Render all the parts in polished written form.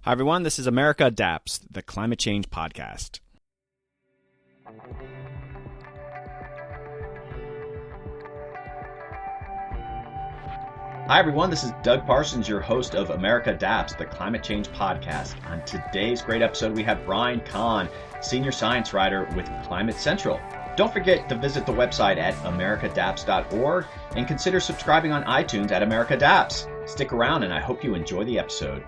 Hi, everyone. This is America Adapts, the climate change podcast. Hi, everyone. This is Doug Parsons, your host of America Adapts, the climate change podcast. On today's great episode, we have Brian Kahn, senior science writer with Climate Central. Don't forget to visit the website at americaadapts.org and consider subscribing on iTunes at America Adapts. Stick around, and I hope you enjoy the episode.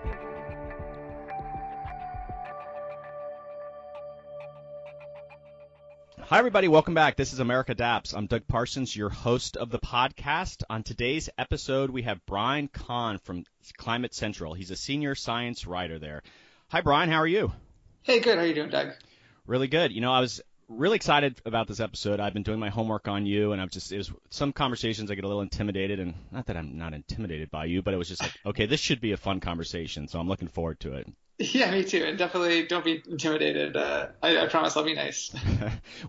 Hi, everybody. Welcome back. This is America Adapts. I'm Doug Parsons, your host of the podcast. On today's episode, we have Brian Kahn from Climate Central. He's a senior science writer there. Hi, Brian. How are you? Hey, good. How are you doing, Doug? Really good. You know, I was really excited about this episode. I've been doing my homework on you, and it was some conversations I get a little intimidated, and not that I'm not intimidated by you, but it was just like, okay, this should be a fun conversation, so I'm looking forward to it. Yeah, me too. And definitely don't be intimidated. I promise I'll be nice.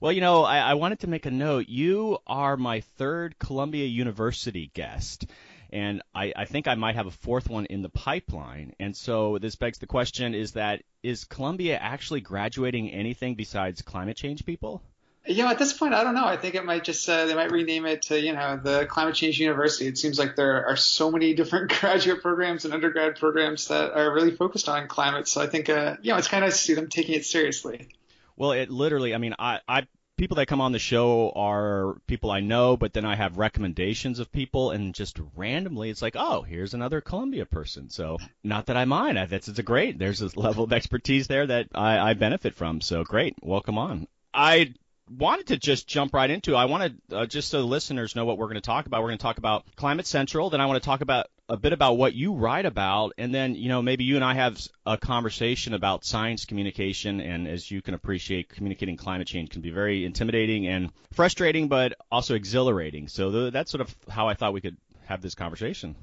Well, you know, I wanted to make a note. You are my third Columbia University guest, and I think I might have a fourth one in the pipeline. And so this begs the question, is Columbia actually graduating anything besides climate change people? You know, at this point, I don't know. I think it might just they might rename it to, the Climate Change University. It seems like there are so many different graduate programs and undergrad programs that are really focused on climate. So I think, it's kind of nice to see them taking it seriously. Well, it literally, I mean, I people that come on the show are people I know, but then I have recommendations of people, and just randomly it's like, oh, here's another Columbia person. So not that I mind. It's great. There's this level of expertise there that I benefit from. So great. Welcome on. I wanted to just jump right into it. I wanted just so the listeners know what we're going to talk about. We're going to talk about Climate Central. Then I want to talk about a bit about what you write about, and then maybe you and I have a conversation about science communication. And as you can appreciate, communicating climate change can be very intimidating and frustrating, but also exhilarating. So that's sort of how I thought we could have this conversation.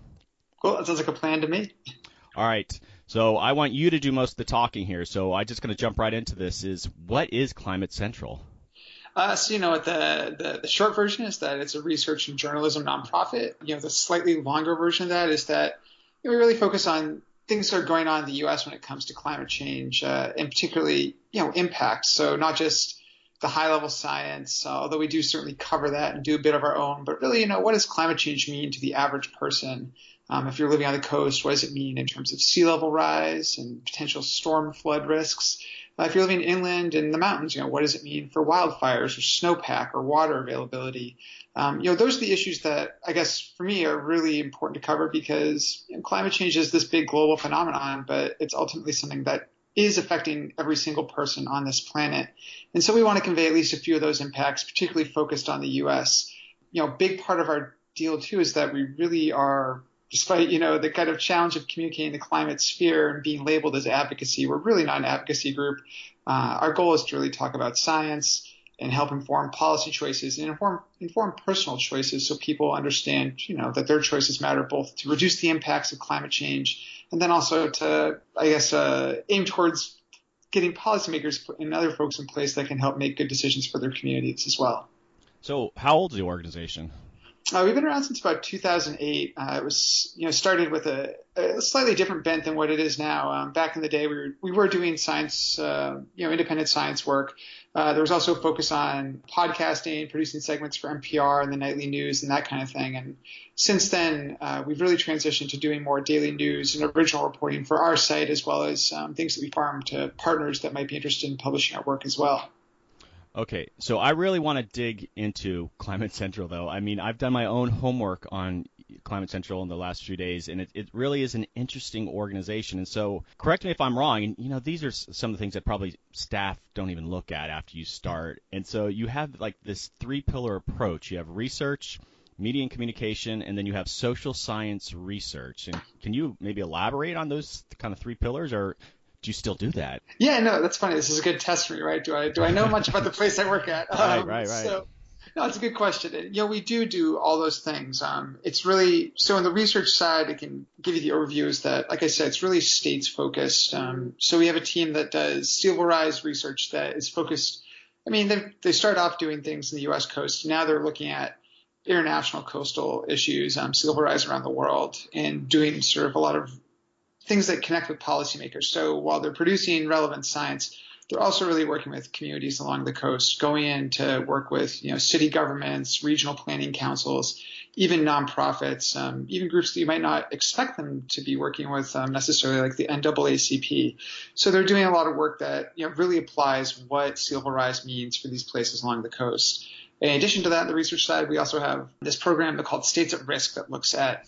Cool. That sounds like a plan to me. All right. So I want you to do most of the talking here. So I'm just going to jump right into this. What is Climate Central? The short version is that it's a research and journalism nonprofit. The slightly longer version of that is that we really focus on things that are going on in the U.S. when it comes to climate change, and particularly, impacts. So not just the high-level science, although we do certainly cover that and do a bit of our own, but really, what does climate change mean to the average person? If you're living on the coast, what does it mean in terms of sea level rise and potential storm flood risks? If you're living inland in the mountains, what does it mean for wildfires or snowpack or water availability? Those are the issues that I guess for me are really important to cover because climate change is this big global phenomenon, but it's ultimately something that is affecting every single person on this planet. And so we want to convey at least a few of those impacts, particularly focused on the U.S. A big part of our deal, too, is that we really are, despite, the kind of challenge of communicating the climate sphere and being labeled as advocacy, we're really not an advocacy group. Our goal is to really talk about science and help inform policy choices and inform personal choices so people understand, that their choices matter both to reduce the impacts of climate change and then also to, aim towards getting policymakers and other folks in place that can help make good decisions for their communities as well. So how old is the organization? We've been around since about 2008. It was, started with a slightly different bent than what it is now. Back in the day, we were doing science, independent science work. There was also a focus on podcasting, producing segments for NPR and the nightly news and that kind of thing. And since then, we've really transitioned to doing more daily news and original reporting for our site, as well as things that we farm to partners that might be interested in publishing our work as well. Okay, so I really want to dig into Climate Central, though. I mean, I've done my own homework on Climate Central in the last few days, and it really is an interesting organization. And so correct me if I'm wrong, and, these are some of the things that probably staff don't even look at after you start. And so you have, like, this three-pillar approach. You have research, media and communication, and then you have social science research. And can you maybe elaborate on those kind of three pillars, or do you still do that? Yeah, no, that's funny. This is a good test for me, right? Do I know much about the place I work at? Right. So, no, it's a good question. And, we do all those things. It's really – so on the research side, I can give you the overview is that, like I said, it's really states focused. So we have a team that does sea level rise research that is focused – I mean, they start off doing things in the U.S. coast. Now they're looking at international coastal issues, sea level rise around the world, and doing sort of a lot of things that connect with policymakers. So while they're producing relevant science, they're also really working with communities along the coast, going in to work with, city governments, regional planning councils, even nonprofits, even groups that you might not expect them to be working with necessarily, like the NAACP. So they're doing a lot of work that really applies what sea level rise means for these places along the coast. In addition to that, on the research side, we also have this program called States at Risk that looks at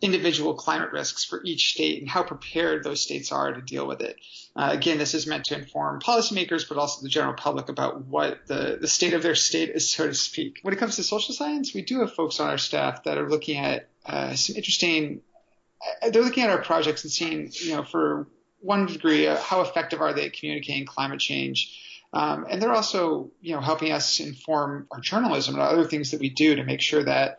individual climate risks for each state and how prepared those states are to deal with it. Again, this is meant to inform policymakers, but also the general public about what the state of their state is, so to speak. When it comes to social science, we do have folks on our staff that are looking at some interesting – they're looking at our projects and seeing, for one degree, how effective are they at communicating climate change. And they're also, helping us inform our journalism and other things that we do to make sure that,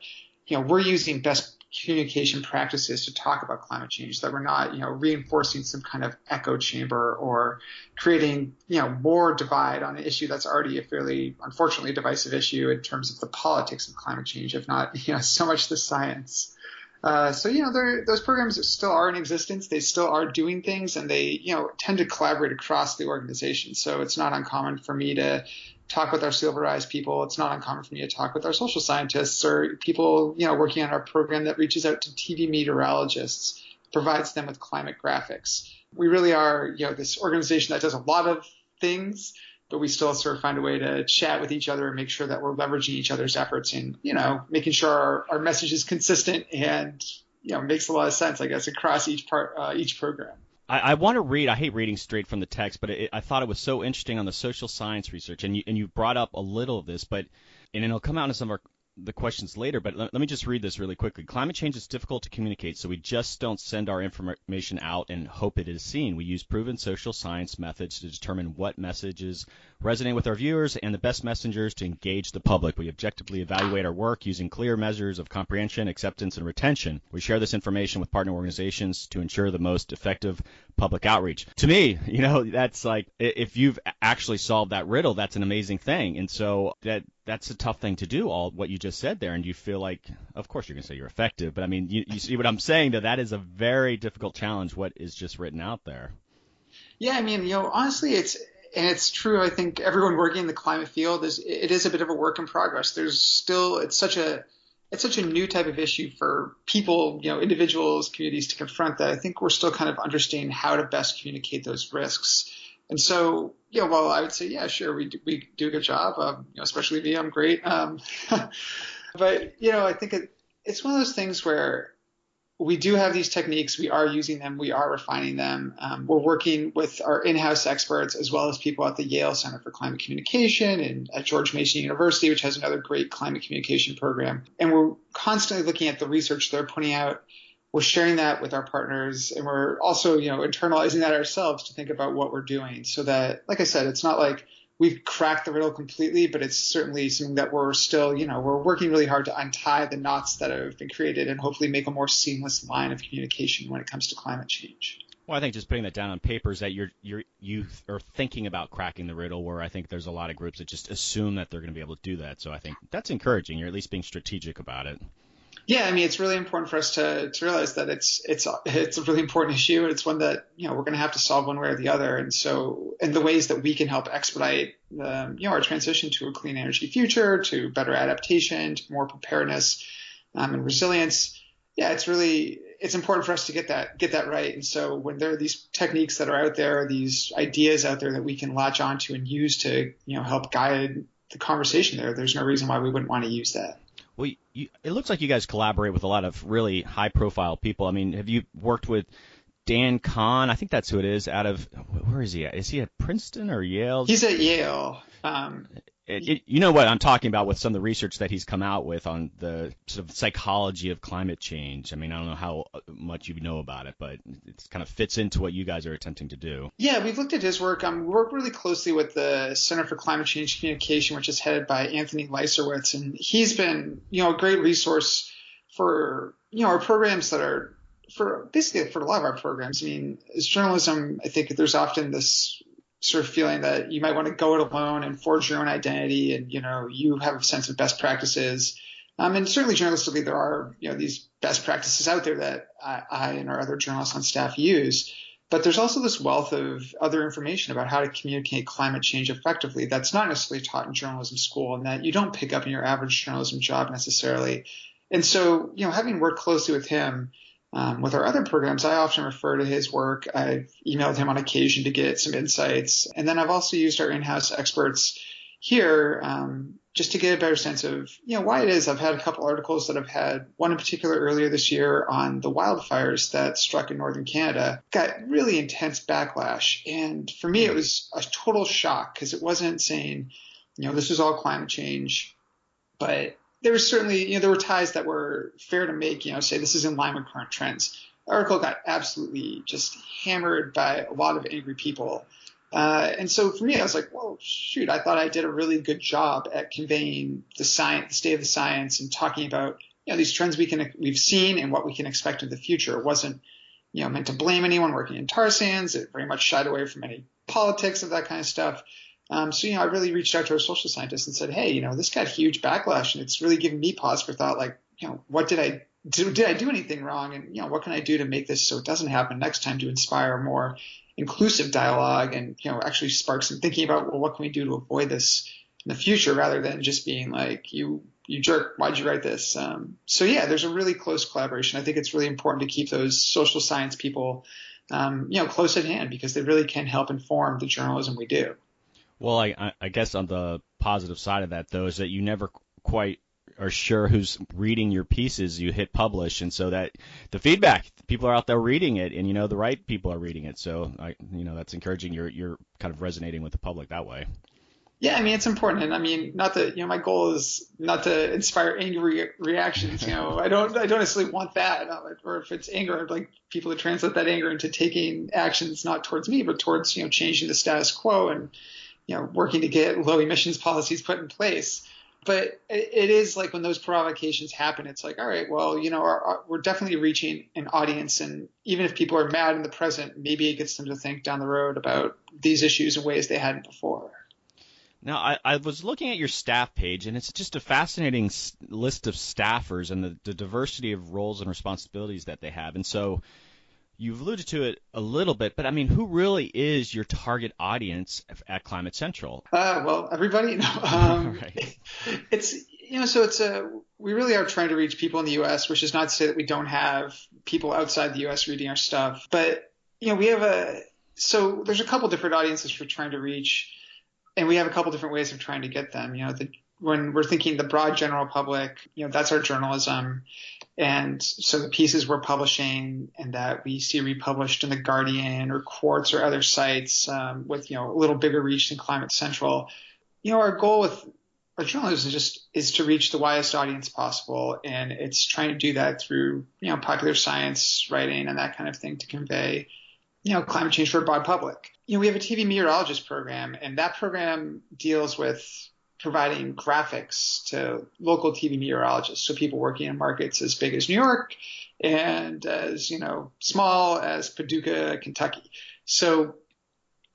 we're using best communication practices to talk about climate change, that we're not, reinforcing some kind of echo chamber or creating, more divide on an issue that's already a fairly, unfortunately, divisive issue in terms of the politics of climate change, if not, so much the science. Those programs still are in existence. They still are doing things, and they, tend to collaborate across the organization. So it's not uncommon for me to talk with our sea level rise people. It's not uncommon for me to talk with our social scientists or people, working on our program that reaches out to TV meteorologists, provides them with climate graphics. We really are, this organization that does a lot of things, but we still sort of find a way to chat with each other and make sure that we're leveraging each other's efforts and, making sure our message is consistent and, makes a lot of sense, I guess, across each program. I want to read. I hate reading straight from the text, but I thought it was so interesting on the social science research, and you brought up a little of this, and it'll come out in some of the questions later, but let me just read this really quickly. Climate change is difficult to communicate, so we just don't send our information out and hope it is seen. We use proven social science methods to determine what messages resonate with our viewers and the best messengers to engage the public. We objectively evaluate our work using clear measures of comprehension, acceptance, and retention. We share this information with partner organizations to ensure the most effective public outreach. To me, that's like, if you've actually solved that riddle, that's an amazing thing. And so that's a tough thing to do, all what you just said there. And you feel like, of course, you're going to say you're effective, but I mean, you see what I'm saying, that is a very difficult challenge, what is just written out there. Yeah, I mean, honestly, it's true. I think everyone working in the climate field it is a bit of a work in progress. It's such a new type of issue for people, individuals, communities to confront, that I think we're still kind of understanding how to best communicate those risks. And so, well, I would say, yeah, sure, we do a good job. Especially me, I'm great. But I think it's one of those things where we do have these techniques. We are using them. We are refining them. We're working with our in-house experts as well as people at the Yale Center for Climate Communication and at George Mason University, which has another great climate communication program. And we're constantly looking at the research they're putting out. We're sharing that with our partners, and we're also, internalizing that ourselves to think about what we're doing, so that, like I said, it's not like we've cracked the riddle completely, but it's certainly something that we're still, we're working really hard to untie the knots that have been created and hopefully make a more seamless line of communication when it comes to climate change. Well, I think just putting that down on paper is that you are thinking about cracking the riddle, where I think there's a lot of groups that just assume that they're going to be able to do that. So I think that's encouraging. You're at least being strategic about it. Yeah, I mean, it's really important for us to realize that it's a really important issue, and it's one that we're going to have to solve one way or the other. And so, in the ways that we can help expedite our transition to a clean energy future, to better adaptation, to more preparedness and resilience, it's important for us to get that right. And so, when there are these techniques that are out there, these ideas out there that we can latch onto and use to help guide the conversation there's no reason why we wouldn't want to use that. Well, it looks like you guys collaborate with a lot of really high-profile people. I mean, have you worked with Dan Kahn? I think that's who it is. Where is he at? Is he at Princeton or Yale? He's at Yale. You know what I'm talking about with some of the research that he's come out with on the sort of psychology of climate change. I mean, I don't know how much you know about it, but it kind of fits into what you guys are attempting to do. Yeah, we've looked at his work. We work really closely with the Center for Climate Change Communication, which is headed by Anthony Leiserowitz, and he's been, a great resource for, our programs that are for a lot of our programs. I mean, as journalism, I think there's often this sort of feeling that you might want to go it alone and forge your own identity, and you have a sense of best practices. And certainly journalistically, there are these best practices out there that I and our other journalists on staff use. But there's also this wealth of other information about how to communicate climate change effectively that's not necessarily taught in journalism school and that you don't pick up in your average journalism job necessarily. And so, having worked closely with him, with our other programs, I often refer to his work. I've emailed him on occasion to get some insights. And then I've also used our in-house experts here just to get a better sense of, why it is. I've had a couple articles that I've had, one in particular earlier this year on the wildfires that struck in northern Canada, got really intense backlash. And for me, it was a total shock because it wasn't saying, this is all climate change, but there was certainly, there were ties that were fair to make, say this is in line with current trends. The article got absolutely just hammered by a lot of angry people. And so for me, I was like, well, shoot, I thought I did a really good job at conveying the science, the state of the science and talking about, these trends we've seen and what we can expect in the future. It wasn't, meant to blame anyone working in tar sands. It very much shied away from any politics of that kind of stuff. So, I really reached out to our social scientists and said, hey, this got huge backlash and it's really given me pause for thought, like, what did I do? Did I do anything wrong? And, what can I do to make this so it doesn't happen next time to inspire more inclusive dialogue and, actually spark some thinking about, well, what can we do to avoid this in the future rather than just being like, you jerk, why'd you write this? So, yeah, there's a really close collaboration. I think it's really important to keep those social science people, close at hand because they really can help inform the journalism we do. Well, I guess on the positive side of that, though, is that you never quite are sure who's reading your pieces. You hit publish, and so that the feedback, people are out there reading it, and the right people are reading it. So that's encouraging. You're kind of resonating with the public that way. Yeah, it's important, and not that my goal is not to inspire angry reactions. I don't necessarily want that, or if it's anger, I'd like people to translate that anger into taking actions not towards me, but towards changing the status quo and working to get low emissions policies put in place. But it is like when those provocations happen, it's like, all right, well, we're definitely reaching an audience. And even if people are mad in the present, maybe it gets them to think down the road about these issues in ways they hadn't before. Now, I was looking at your staff page, and it's just a fascinating list of staffers and the diversity of roles and responsibilities that they have. And so you've alluded to it a little bit, but who really is your target audience at Climate Central? Well, everybody. Right. It's we really are trying to reach people in the U.S., which is not to say that we don't have people outside the U.S. reading our stuff, but we have so there's a couple different audiences we're trying to reach, and we have a couple different ways of trying to get them. When we're thinking the broad general public, that's our journalism. And so the pieces we're publishing and that we see republished in The Guardian or Quartz or other sites with, a little bigger reach than Climate Central, our goal with our journalism is to reach the widest audience possible. And it's trying to do that through, popular science writing and that kind of thing to convey, climate change for a broad public. We have a TV meteorologist program, and that program deals with providing graphics to local TV meteorologists, so people working in markets as big as New York and as small as Paducah, Kentucky. So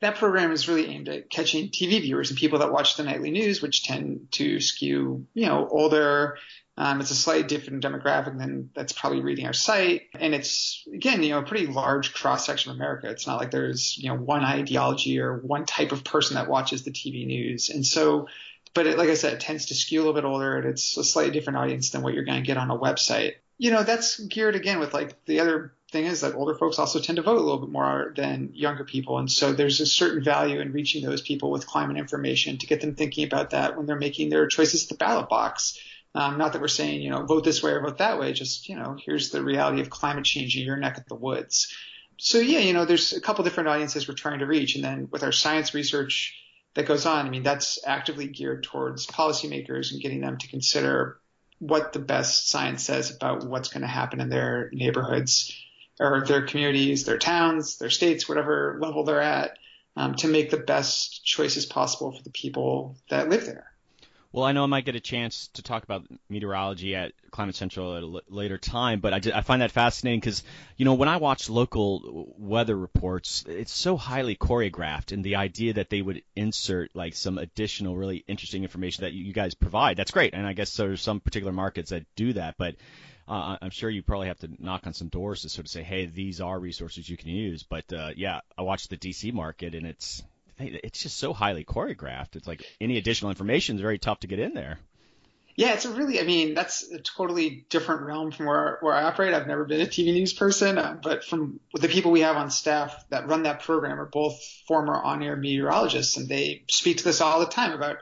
that program is really aimed at catching TV viewers and people that watch the nightly news, which tend to skew older. It's a slightly different demographic than that's probably reading our site, and it's again a pretty large cross section of America. It's not like there's one ideology or one type of person that watches the TV news, and so. But like I said, it tends to skew a little bit older, and it's a slightly different audience than what you're going to get on a website. That's geared again with like the other thing is that older folks also tend to vote a little bit more than younger people. And so there's a certain value in reaching those people with climate information to get them thinking about that when they're making their choices at the ballot box. Not that we're saying, vote this way or vote that way, just, here's the reality of climate change in your neck of the woods. So, yeah, there's a couple different audiences we're trying to reach. And then with our science research that goes on, that's actively geared towards policymakers and getting them to consider what the best science says about what's going to happen in their neighborhoods or their communities, their towns, their states, whatever level they're at, to make the best choices possible for the people that live there. Well, I know I might get a chance to talk about meteorology at Climate Central at a later time, but I find that fascinating because, when I watch local weather reports, it's so highly choreographed, and the idea that they would insert like some additional really interesting information that you guys provide, that's great. And I guess there's some particular markets that do that, but I'm sure you probably have to knock on some doors to sort of say, hey, these are resources you can use. But yeah, I watched the DC market, and it's just so highly choreographed. It's like any additional information is very tough to get in there. Yeah, I mean, that's a totally different realm from where I operate. I've never been a TV news person, but from the people we have on staff that run that program are both former on-air meteorologists, and they speak to this all the time about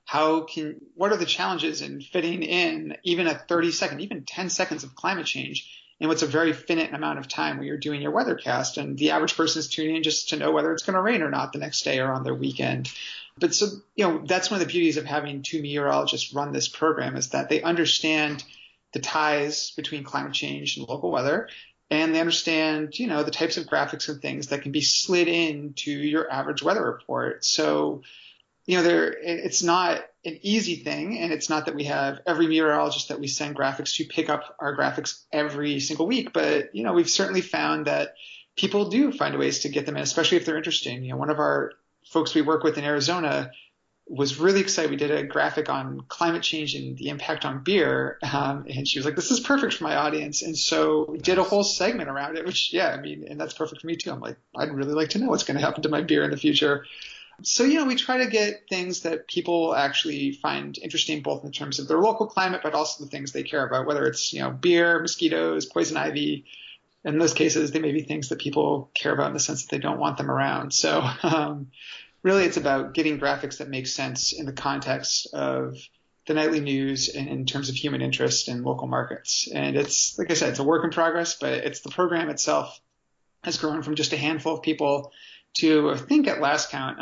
what are the challenges in fitting in even a 30-second, even 10 seconds of climate change in what's a very finite amount of time when you're doing your weathercast. And the average person is tuning in just to know whether it's going to rain or not the next day or on their weekend. But so, that's one of the beauties of having two meteorologists run this program, is that they understand the ties between climate change and local weather, and they understand, the types of graphics and things that can be slid into your average weather report. So, it's not an easy thing, and it's not that we have every meteorologist that we send graphics to pick up our graphics every single week. But, we've certainly found that people do find ways to get them in, especially if they're interesting. One of our folks we work with in Arizona was really excited. We did a graphic on climate change and the impact on beer. And she was like, this is perfect for my audience. And so we did a whole segment around it, which, and that's perfect for me too. I'm like, I'd really like to know what's going to happen to my beer in the future. So, we try to get things that people actually find interesting, both in terms of their local climate, but also the things they care about, whether it's, beer, mosquitoes, poison ivy. In those cases, they may be things that people care about in the sense that they don't want them around. So really, it's about getting graphics that make sense in the context of the nightly news and in terms of human interest in local markets. And it's, like I said, it's a work in progress, but it's the program itself has grown from just a handful of people to, I think at last count,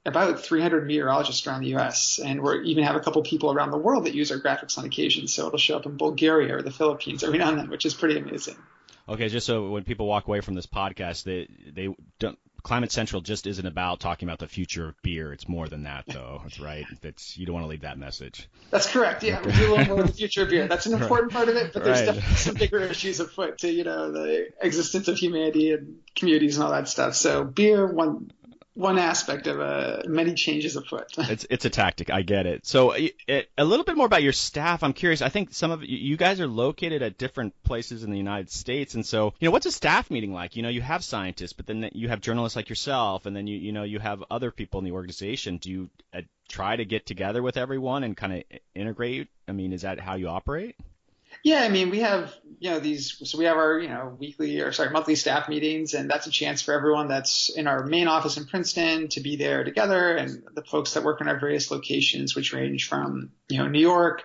about 300 meteorologists around the U.S. And we even have a couple people around the world that use our graphics on occasion. So it'll show up in Bulgaria or the Philippines every now and then, which is pretty amazing. Okay, just so when people walk away from this podcast, they don't. Climate Central just isn't about talking about the future of beer. It's more than that, though. That's right. You don't want to leave that message. That's correct. Yeah, we do a little more with the future of beer. That's an important part of it, but there's definitely some bigger issues afoot to, the existence of humanity and communities and all that stuff. So beer, one aspect of many changes afoot. It's a tactic. I get it. So a little bit more about your staff. I'm curious. I think some of you guys are located at different places in the United States. And so, what's a staff meeting like? You have scientists, but then you have journalists like yourself, and then you have other people in the organization. Do you try to get together with everyone and kind of integrate? I mean, is that how you operate? Yeah, we have, we have our, monthly staff meetings, and that's a chance for everyone that's in our main office in Princeton to be there together, and the folks that work in our various locations, which range from, New York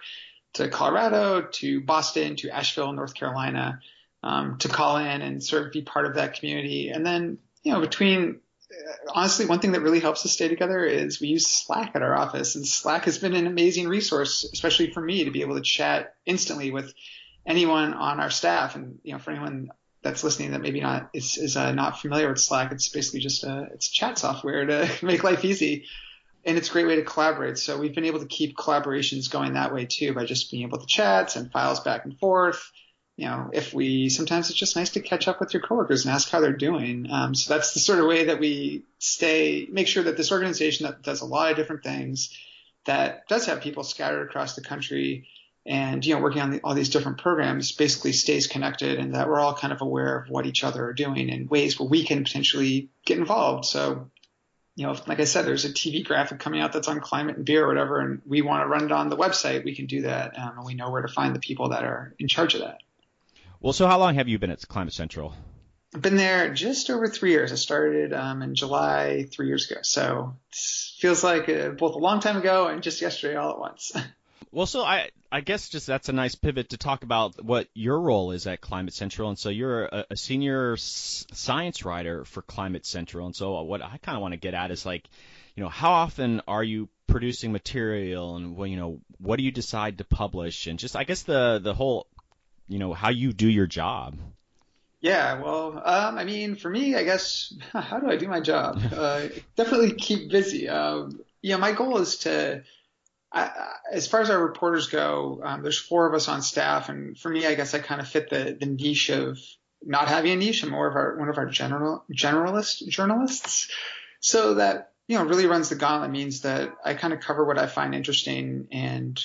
to Colorado to Boston to Asheville, North Carolina, to call in and sort of be part of that community. And then, honestly, one thing that really helps us stay together is we use Slack at our office, and Slack has been an amazing resource, especially for me, to be able to chat instantly with anyone on our staff. And, for anyone that's listening that maybe is not familiar with Slack, it's basically just it's chat software to make life easy. And it's a great way to collaborate. So we've been able to keep collaborations going that way too, by just being able to chat, send files back and forth. Sometimes it's just nice to catch up with your coworkers and ask how they're doing. So that's the sort of way that we make sure that this organization that does a lot of different things, that does have people scattered across the country and, working on all these different programs, basically stays connected, and that we're all kind of aware of what each other are doing and ways where we can potentially get involved. So, like I said, there's a TV graphic coming out that's on climate and beer or whatever, and we want to run it on the website, we can do that. And we know where to find the people that are in charge of that. Well, so how long have you been at Climate Central? I've been there just over 3 years. I started in July 3 years ago. So it feels like both a long time ago and just yesterday all at once. Well, so I guess just that's a nice pivot to talk about what your role is at Climate Central. And so you're a senior science writer for Climate Central. And so what I kind of want to get at is how often are you producing material, and what do you decide to publish, and just I guess the whole how you do your job. Yeah, well, for me, I guess, how do I do my job? Definitely keep busy. My goal is to, as far as our reporters go, there's 4 of us on staff, and for me, I guess I kind of fit the niche of not having a niche. I'm more of one of our generalist journalists. So that, really runs the gauntlet, means that I kind of cover what I find interesting, and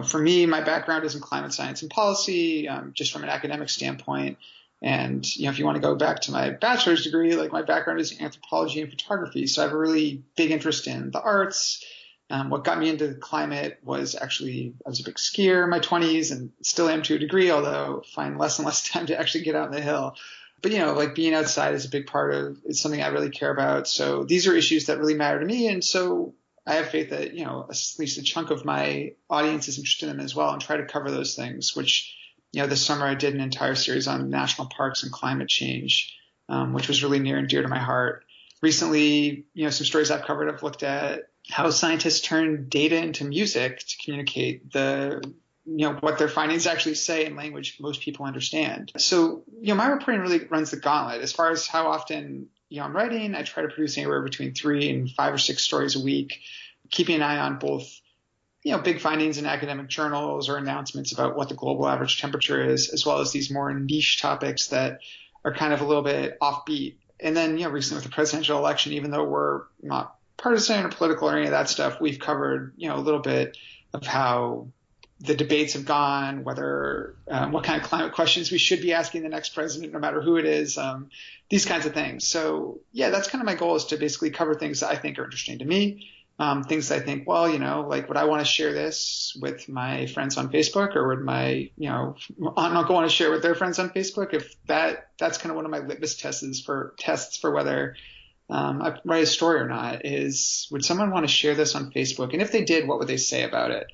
for me, my background is in climate science and policy, just from an academic standpoint. And, if you want to go back to my bachelor's degree, like my background is in anthropology and photography. So I have a really big interest in the arts. What got me into climate was actually, I was a big skier in my 20s and still am to a degree, although find less and less time to actually get out on the hill. But, like being outside is a big part of, it's something I really care about. So these are issues that really matter to me. And so I have faith that, at least a chunk of my audience is interested in them as well, and try to cover those things, which, this summer I did an entire series on national parks and climate change, which was really near and dear to my heart. Recently, some stories I've covered, I've looked at how scientists turn data into music to communicate what their findings actually say in language most people understand. So, my reporting really runs the gauntlet. As far as how often, I'm writing, I try to produce anywhere between 3 and 5 or 6 stories a week, keeping an eye on both, big findings in academic journals or announcements about what the global average temperature is, as well as these more niche topics that are kind of a little bit offbeat. And then, recently with the presidential election, even though we're not partisan or political or any of that stuff, we've covered, a little bit of how the debates have gone, whether what kind of climate questions we should be asking the next president, no matter who it is, these kinds of things. So, that's kind of my goal, is to basically cover things that I think are interesting to me, things that I think, well, like, would I want to share this with my friends on Facebook, or would my, uncle want to share with their friends on Facebook? If that's kind of one of my litmus tests for whether I write a story or not, is, would someone want to share this on Facebook? And if they did, what would they say about it?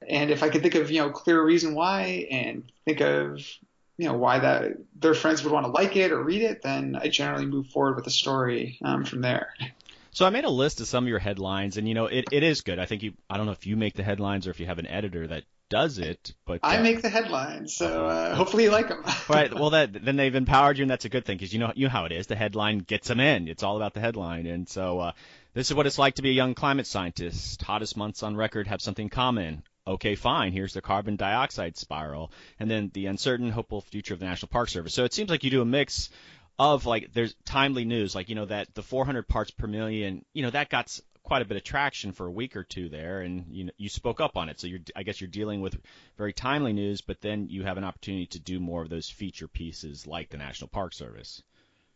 And if I could think of, clear reason why, and think of, why that their friends would want to like it or read it, then I generally move forward with the story from there. So I made a list of some of your headlines, and it is good. I think I don't know if you make the headlines or if you have an editor that does it, but I make the headlines, so hopefully you like them. Right. Well, then they've empowered you, and that's a good thing, because you know how it is. The headline gets them in. It's all about the headline, and so this is what it's like to be a young climate scientist. Hottest months on record have something common. Okay, fine. Here's the carbon dioxide spiral, and then the uncertain, hopeful future of the National Park Service. So it seems like you do a mix of, like, there's timely news, like, that the 400 parts per million, that got quite a bit of traction for a week or two there, and you spoke up on it. So I guess you're dealing with very timely news, but then you have an opportunity to do more of those feature pieces like the National Park Service.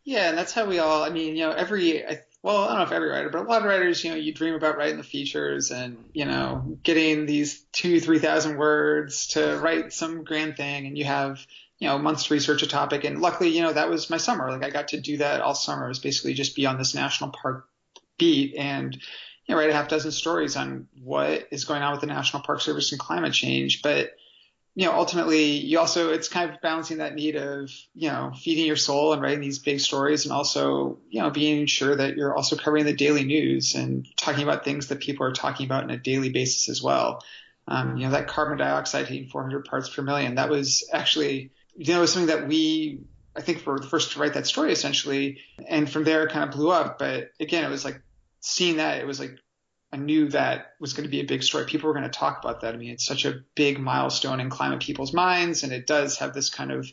Yeah, and that's how we all, I don't know if every writer, but a lot of writers, you dream about writing the features and, getting these 2,000-3,000 words to write some grand thing, and you have, months to research a topic. And luckily, that was my summer. Like, I got to do that all summer. It was basically just be on this national park beat and, write a half dozen stories on what is going on with the National Park Service and climate change. But, ultimately, it's kind of balancing that need of, feeding your soul and writing these big stories, and also, being sure that you're also covering the daily news and talking about things that people are talking about on a daily basis as well. That carbon dioxide hitting 400 parts per million, that was actually, it was something that I think were the first to write that story, essentially. And from there it kind of blew up. But again, it was like seeing that, it was like, I knew that was going to be a big story. People were going to talk about that. I mean, it's such a big milestone in climate people's minds, and it does have this kind of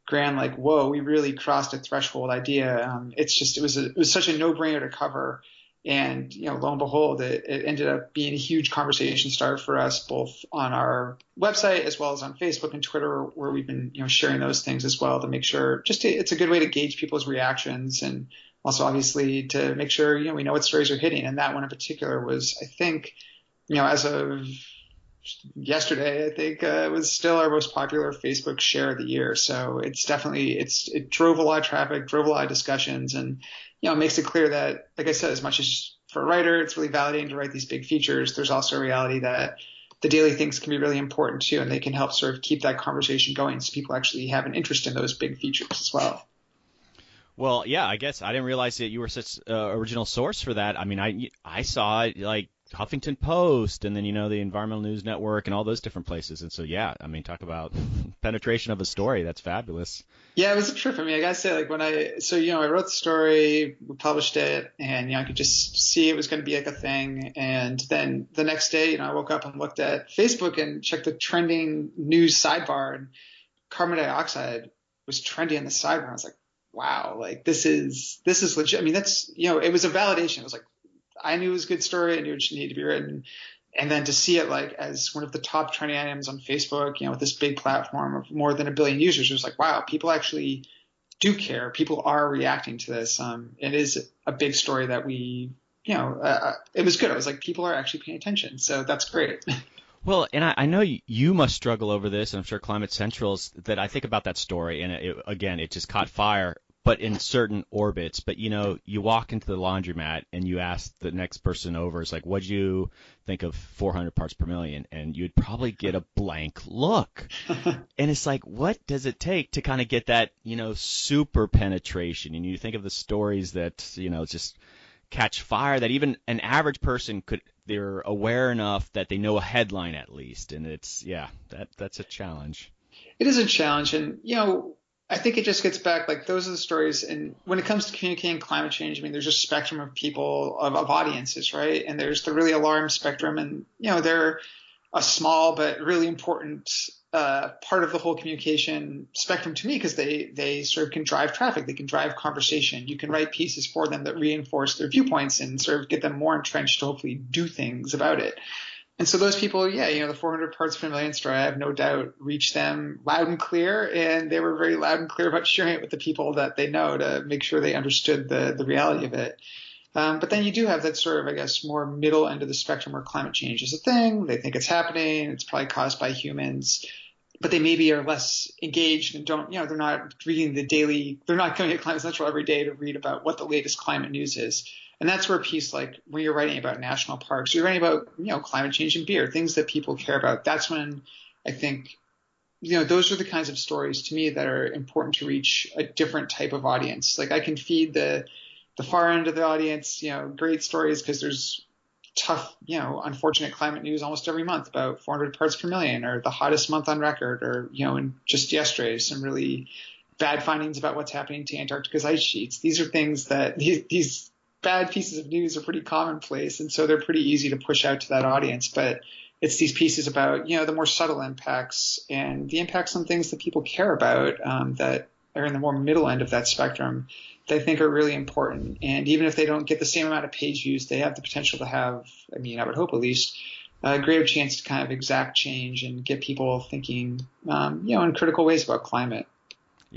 grand, like, whoa, we really crossed a threshold idea. It was such a no-brainer to cover, and lo and behold, it ended up being a huge conversation starter for us, both on our website as well as on Facebook and Twitter, where we've been sharing those things as well to make sure. It's a good way to gauge people's reactions, and also, obviously, to make sure, we know what stories are hitting. And that one in particular was, I think, as of yesterday, I think it was still our most popular Facebook share of the year. So it's definitely, it drove a lot of traffic, drove a lot of discussions, and, it makes it clear that, like I said, as much as for a writer, it's really validating to write these big features, there's also a reality that the daily things can be really important too, and they can help sort of keep that conversation going, so people actually have an interest in those big features as well. Well, yeah, I guess I didn't realize that you were such original source for that. I mean, I saw it like Huffington Post, and then the Environmental News Network and all those different places. And so, yeah, I mean, talk about penetration of a story. That's fabulous. Yeah, it was a trip for me. I gotta say, like, I wrote the story, we published it, and I could just see it was going to be like a thing. And then the next day, I woke up and looked at Facebook and checked the trending news sidebar, and carbon dioxide was trending on the sidebar. I was like, wow, like this is legit. I mean, that's, it was a validation. It was like, I knew it was a good story. I knew it needed to be written. And then to see it like as one of the top trending items on Facebook, with this big platform of more than 1 billion users, it was like, wow, people actually do care. People are reacting to this. It is a big story that we, it was good. I was like, people are actually paying attention. So that's great. Well, and I know you must struggle over this, and I'm sure Climate Central's, that I think about that story, and it just caught fire, but in certain orbits. But, you walk into the laundromat and you ask the next person over, it's like, what'd you think of 400 parts per million? And you'd probably get a blank look. And it's like, what does it take to kind of get that, super penetration? And you think of the stories that, just catch fire, that even an average person they're aware enough that they know a headline at least. And that's a challenge. It is a challenge. And, I think it just gets back, like, those are the stories. And when it comes to communicating climate change, I mean, there's a spectrum of people, of audiences, right? And there's the really alarmed spectrum. And, they're a small but really important part of the whole communication spectrum to me, because they sort of can drive traffic. They can drive conversation. You can write pieces for them that reinforce their viewpoints and sort of get them more entrenched to hopefully do things about it. And so those people, the 400 parts per million story, I have no doubt, reached them loud and clear. And they were very loud and clear about sharing it with the people that they know to make sure they understood the reality of it. But then you do have that sort of, I guess, more middle end of the spectrum where climate change is a thing. They think it's happening. It's probably caused by humans. But they maybe are less engaged and don't, they're not reading they're not going to Climate Central every day to read about what the latest climate news is. And that's where a piece like when you're writing about national parks, you're writing about, climate change and beer, things that people care about. That's when I think, those are the kinds of stories to me that are important to reach a different type of audience. Like I can feed the far end of the audience, great stories because there's tough, unfortunate climate news almost every month about 400 parts per million or the hottest month on record, or, and just yesterday, some really bad findings about what's happening to Antarctica's ice sheets. These are things that these bad pieces of news are pretty commonplace. And so they're pretty easy to push out to that audience. But it's these pieces about, the more subtle impacts and the impacts on things that people care about that are in the more middle end of that spectrum that I think are really important. And even if they don't get the same amount of page views, they have the potential to have, I would hope at least, a greater chance to kind of exact change and get people thinking, in critical ways about climate.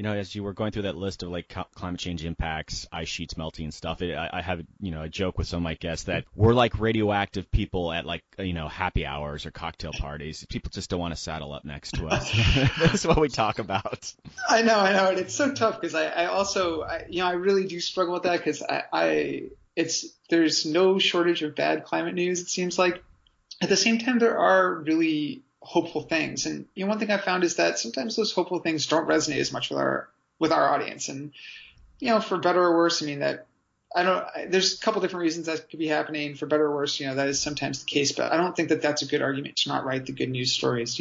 As you were going through that list of like climate change impacts, ice sheets melting and stuff, I have, a joke with some of my guests that we're like radioactive people at like, happy hours or cocktail parties. People just don't want to saddle up next to us. That's what we talk about. I know. And it's so tough because I also, I really do struggle with that because there's no shortage of bad climate news, it seems like. At the same time, there are really hopeful things. And one thing I found is that sometimes those hopeful things don't resonate as much with our audience. And for better or worse, there's a couple different reasons that could be happening. For better or worse, that is sometimes the case. But I don't think that that's a good argument to not write the good news stories.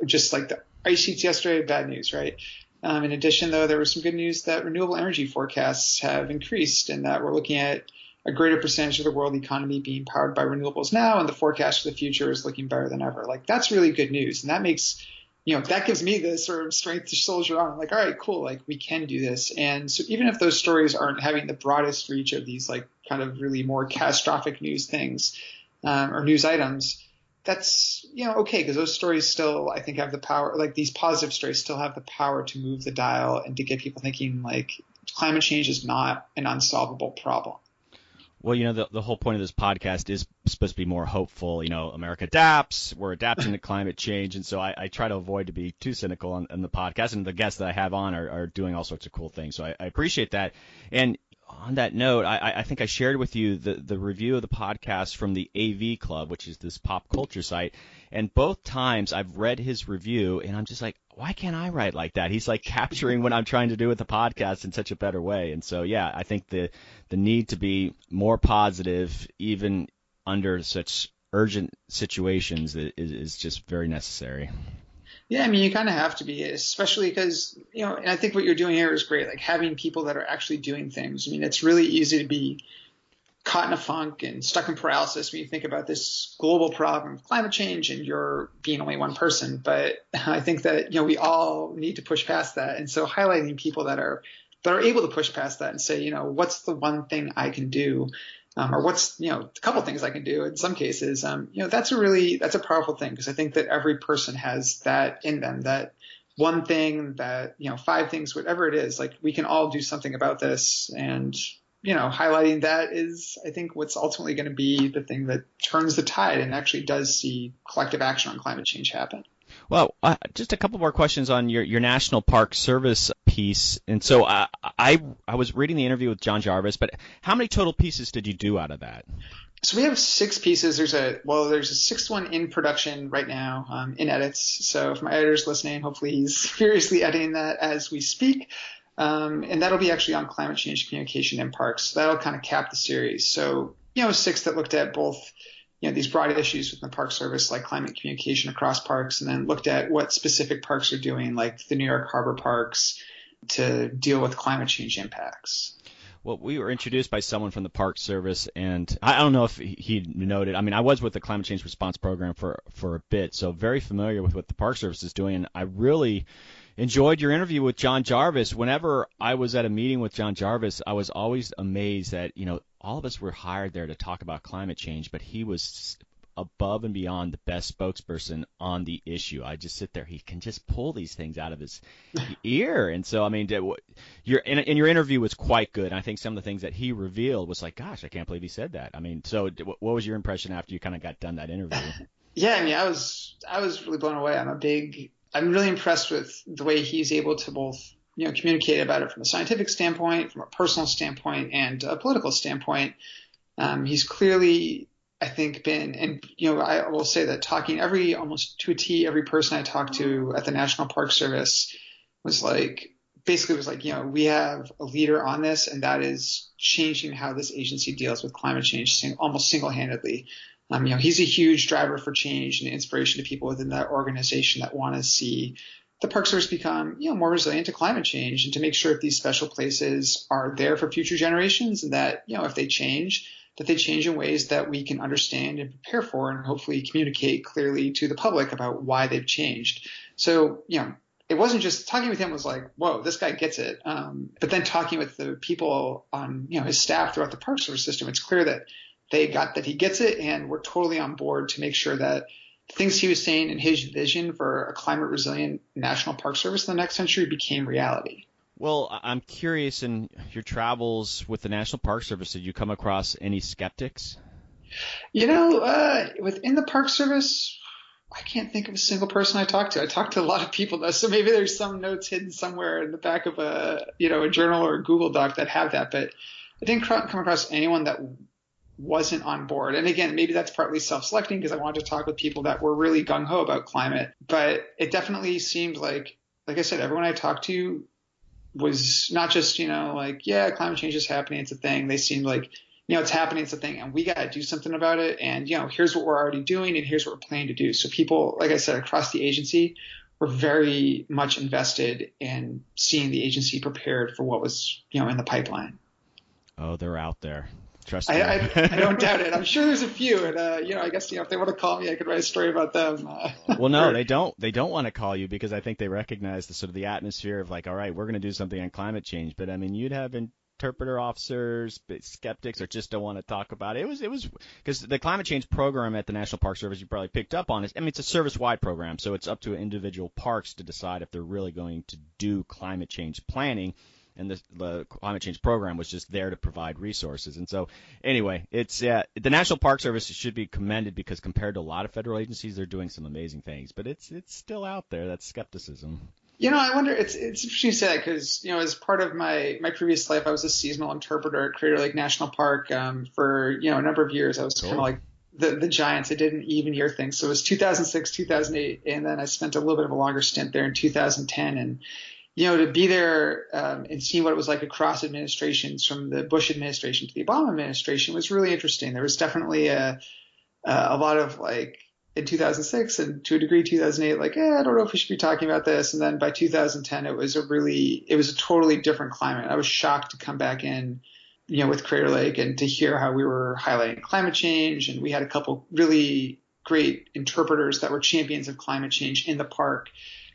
Just like the ice sheets yesterday, bad news, right? In addition, though, there was some good news that renewable energy forecasts have increased and that we're looking at a greater percentage of the world economy being powered by renewables now, and the forecast for the future is looking better than ever. Like, that's really good news. And that makes, that gives me the sort of strength to soldier on. I'm like, all right, cool. Like, we can do this. And so even if those stories aren't having the broadest reach of these, like, kind of really more catastrophic news things or news items, that's, okay. Because those stories still, I think, have the power, like these positive stories still have the power to move the dial and to get people thinking, like, climate change is not an unsolvable problem. Well, the whole point of this podcast is supposed to be more hopeful. America adapts. We're adapting to climate change. And so I try to avoid to be too cynical on the podcast. And the guests that I have on are doing all sorts of cool things. So I appreciate that. And on that note, I think I shared with you the review of the podcast from the AV Club, which is this pop culture site. And both times I've read his review, and I'm just like, why can't I write like that? He's like capturing what I'm trying to do with the podcast in such a better way. And so, yeah, I think the need to be more positive, even under such urgent situations, is just very necessary. Yeah, you kind of have to be, especially because, and I think what you're doing here is great, like having people that are actually doing things. It's really easy to be caught in a funk and stuck in paralysis when you think about this global problem of climate change and you're being only one person. But I think that, we all need to push past that. And so highlighting people that are able to push past that and say, what's the one thing I can do or what's, a couple things I can do in some cases, that's a powerful thing, because I think that every person has that in them, that one thing, that, five things, whatever it is, like we can all do something about this. And, highlighting that is, I think, what's ultimately going to be the thing that turns the tide and actually does see collective action on climate change happen. Well, just a couple more questions on your National Park Service piece. And so I was reading the interview with John Jarvis, but how many total pieces did you do out of that? So we have 6 pieces. There's a 6th one in production right now, in edits. So if my editor's listening, hopefully he's furiously editing that as we speak. And that'll be actually on climate change communication in parks. So that'll kind of cap the series. So, 6 that looked at both, these broad issues within the Park Service, like climate communication across parks, and then looked at what specific parks are doing, like the New York Harbor parks, to deal with climate change impacts. Well, we were introduced by someone from the Park Service, and I don't know if he noted. I mean, I was with the Climate Change Response Program for a bit, so very familiar with what the Park Service is doing. And I really enjoyed your interview with John Jarvis. Whenever I was at a meeting with John Jarvis, I was always amazed that, all of us were hired there to talk about climate change, but he was above and beyond the best spokesperson on the issue. I just sit there. He can just pull these things out of his ear. And so, I mean, your interview was quite good. I think some of the things that he revealed was like, gosh, I can't believe he said that. I mean, so what was your impression after you kind of got done that interview? Yeah, I mean, I was really blown away. I'm really impressed with the way he's able to both, communicate about it from a scientific standpoint, from a personal standpoint, and a political standpoint. He's clearly, I think, been, and, I will say that talking almost to a T, every person I talked to at the National Park Service was like, we have a leader on this, and that is changing how this agency deals with climate change almost single-handedly. He's a huge driver for change and inspiration to people within that organization that want to see the Park Service become, more resilient to climate change, and to make sure that these special places are there for future generations, and that, if they change, that they change in ways that we can understand and prepare for, and hopefully communicate clearly to the public about why they've changed. So, it wasn't just talking with him was like, whoa, this guy gets it. But then talking with the people on, his staff throughout the Park Service system, it's clear that they got that he gets it, and we're totally on board to make sure that things he was saying in his vision for a climate resilient National Park Service in the next century became reality. Well, I'm curious, in your travels with the National Park Service, did you come across any skeptics? Within the Park Service, I can't think of a single person I talked to. I talked to a lot of people, though, so maybe there's some notes hidden somewhere in the back of a journal or a Google Doc that have that, but I didn't come across anyone that wasn't on board. And again, maybe that's partly self-selecting, because I wanted to talk with people that were really gung-ho about climate. But it definitely seemed like I said, everyone I talked to was not just, climate change is happening, it's a thing. They seemed like, it's happening, it's a thing, and we got to do something about it. And, here's what we're already doing, and here's what we're planning to do. So people, like I said, across the agency were very much invested in seeing the agency prepared for what was, in the pipeline. Oh, they're out there. Trust me. I don't doubt it. I'm sure there's a few, and I guess if they want to call me, I could write a story about them. Well, no, they don't. They don't want to call you, because I think they recognize the sort of the atmosphere of like, all right, we're going to do something on climate change. But I mean, you'd have interpreter officers, skeptics, or just don't want to talk about it. It was because the climate change program at the National Park Service, you probably picked up on, it's a service-wide program, so it's up to individual parks to decide if they're really going to do climate change planning. And the climate change program was just there to provide resources. And so, anyway, it's the National Park Service should be commended, because compared to a lot of federal agencies, they're doing some amazing things. But it's still out there, that skepticism. I wonder. It's interesting to say that, because as part of my previous life, I was a seasonal interpreter at Crater Lake National Park for a number of years. I was kind of like the Giants. I did an even year thing. So it was 2006, 2008, and then I spent a little bit of a longer stint there in 2010. And to be there and see what it was like across administrations, from the Bush administration to the Obama administration, was really interesting. There was definitely a lot of in 2006 and to a degree 2008, I don't know if we should be talking about this. And then by 2010, it was a totally different climate. I was shocked to come back in, with Crater Lake, and to hear how we were highlighting climate change. And we had a couple really great interpreters that were champions of climate change in the park.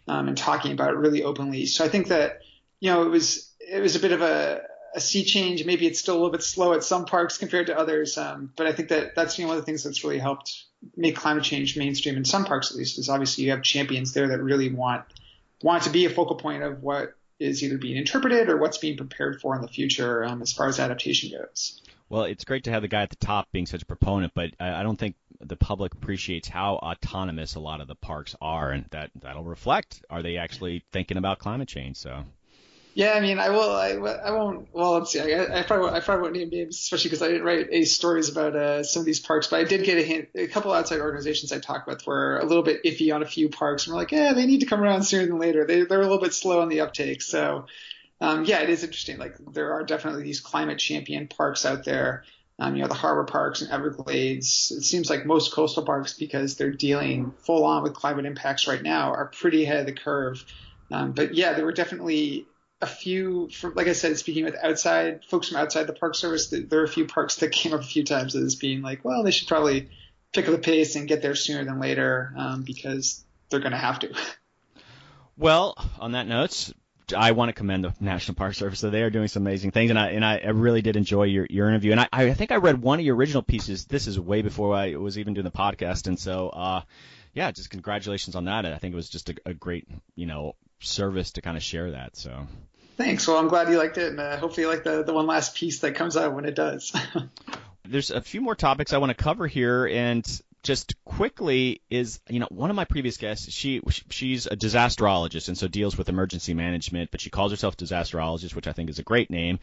And talking about it really openly. So I think that, it was a bit of a a sea change. Maybe it's still a little bit slow at some parks compared to others. But I think that's one of the things that's really helped make climate change mainstream in some parks, at least, is obviously you have champions there that really want to be a focal point of what is either being interpreted or what's being prepared for in the future as far as adaptation goes. Well, it's great to have the guy at the top being such a proponent, but I don't think the public appreciates how autonomous a lot of the parks are, and that'll reflect. Are they actually thinking about climate change? So. Yeah, I mean, I won't. Well, let's see. I probably won't name names, especially because I didn't write any stories about some of these parks. But I did get a hint. A couple outside organizations I talked with were a little bit iffy on a few parks, and we're like, yeah, they need to come around sooner than later. They're a little bit slow on the uptake. So, yeah, it is interesting. Like, there are definitely these climate champion parks out there. The harbor parks and Everglades. It seems like most coastal parks, because they're dealing full on with climate impacts right now, are pretty ahead of the curve. But yeah, there were definitely a few, like I said, speaking with folks from outside the Park Service, there are a few parks that came up a few times as being like, well, they should probably pick up the pace and get there sooner than later because they're going to have to. Well, on that note, I want to commend the National Park Service. So they are doing some amazing things, and I really did enjoy your interview. And I think I read one of your original pieces. This is way before I was even doing the podcast, and so yeah, just congratulations on that. And I think it was just a great service to kind of share that. So. Thanks. Well, I'm glad you liked it, and hopefully you like the one last piece that comes out when it does. There's a few more topics I want to cover here, and just quickly is, one of my previous guests, she's a disasterologist and so deals with emergency management, but she calls herself disasterologist, which I think is a great name,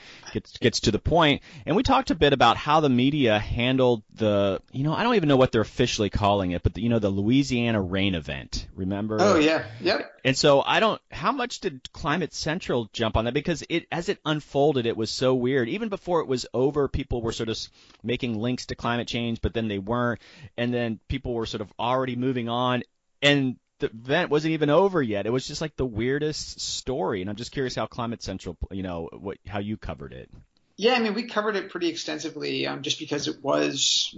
gets to the point. And we talked a bit about how the media handled the, I don't even know what they're officially calling it, but the Louisiana rain event, remember? Oh, yeah. Yep. And so how much did Climate Central jump on that? Because as it unfolded, it was so weird. Even before it was over, people were sort of making links to climate change, but then they weren't. And then people were sort of already moving on, and the event wasn't even over yet. It was just like the weirdest story. And I'm just curious how Climate Central, how you covered it. Yeah, I mean, we covered it pretty extensively just because it was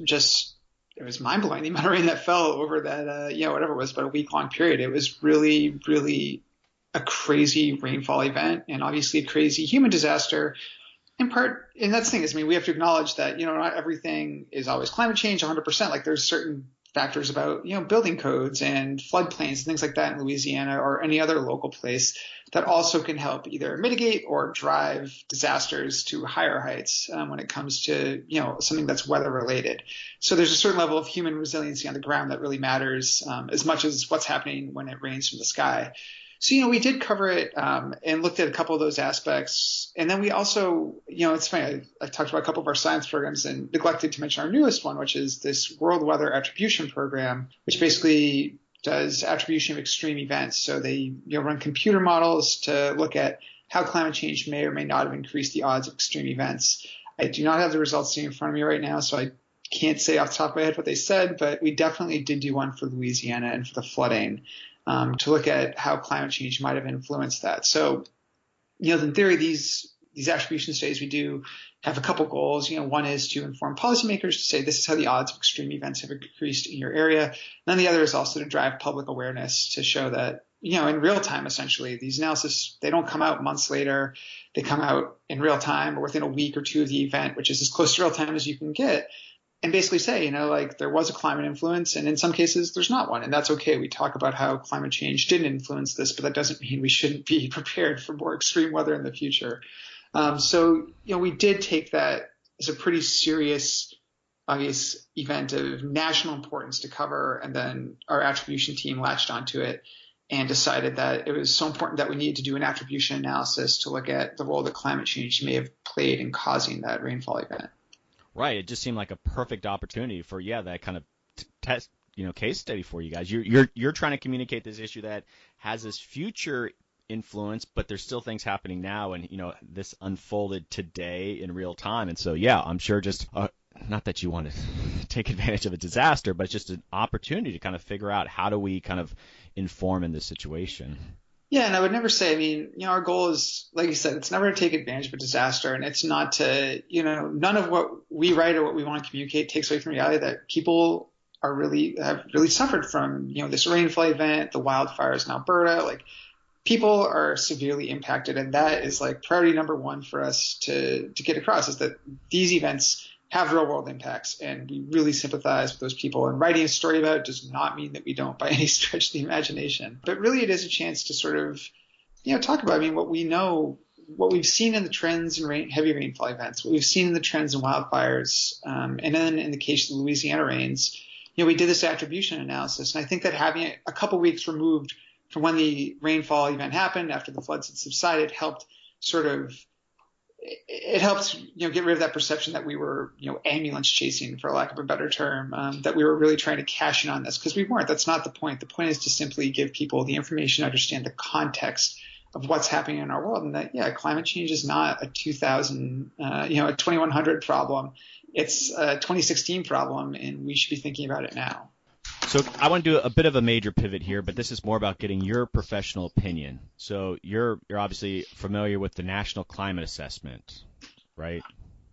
mind blowing, the amount of rain that fell over that, whatever it was, about a week long period. It was really, really a crazy rainfall event, and obviously a crazy human disaster. In part, and that's the thing is, we have to acknowledge that, not everything is always climate change 100%. Like, there's certain factors about, building codes and floodplains and things like that in Louisiana or any other local place that also can help either mitigate or drive disasters to higher heights when it comes to, something that's weather related. So there's a certain level of human resiliency on the ground that really matters as much as what's happening when it rains from the sky. So, we did cover it and looked at a couple of those aspects. And then we also, it's funny, I talked about a couple of our science programs and neglected to mention our newest one, which is this World Weather Attribution Program, which basically does attribution of extreme events. So they run computer models to look at how climate change may or may not have increased the odds of extreme events. I do not have the results sitting in front of me right now, so I can't say off the top of my head what they said, but we definitely did do one for Louisiana and for the flooding. To look at how climate change might have influenced that. So, in theory, these attribution studies we do have a couple goals. One is to inform policymakers to say this is how the odds of extreme events have increased in your area. And then the other is also to drive public awareness to show that, in real time, essentially, these analysis, they don't come out months later. They come out in real time or within a week or two of the event, which is as close to real time as you can get. And basically say, there was a climate influence, and in some cases there's not one, and that's okay. We talk about how climate change didn't influence this, but that doesn't mean we shouldn't be prepared for more extreme weather in the future. So we did take that as a pretty serious, obvious event of national importance to cover, and then our attribution team latched onto it and decided that it was so important that we needed to do an attribution analysis to look at the role that climate change may have played in causing that rainfall event. Right. It just seemed like a perfect opportunity for, that kind of test, case study for you guys. You're trying to communicate this issue that has this future influence, but there's still things happening now, and this unfolded today in real time. And so, I'm sure just not that you want to take advantage of a disaster, but it's just an opportunity to kind of figure out how do we kind of inform in this situation. Yeah, and I would never say, our goal is, like you said, it's never to take advantage of a disaster, and it's not to, none of what we write or what we want to communicate takes away from reality that people have really suffered from, this rainfall event, the wildfires in Alberta. Like, people are severely impacted, and that is like priority number one for us to get across, is that these events have real world impacts, and we really sympathize with those people. And writing a story about it does not mean that we don't by any stretch of the imagination, but really it is a chance to sort of, talk about, what we know, what we've seen in the trends in heavy rainfall events, what we've seen in the trends in wildfires, and then in the case of the Louisiana rains, we did this attribution analysis. And I think that having it a couple weeks removed from when the rainfall event happened, after the floods had subsided, helped get rid of that perception that we were, ambulance chasing, for lack of a better term, that we were really trying to cash in on this, because we weren't. That's not the point. The point is to simply give people the information, understand the context of what's happening in our world, and that, climate change is not a 2100 problem. It's a 2016 problem, and we should be thinking about it now. So I want to do a bit of a major pivot here, but this is more about getting your professional opinion. So you're obviously familiar with the National Climate Assessment, right?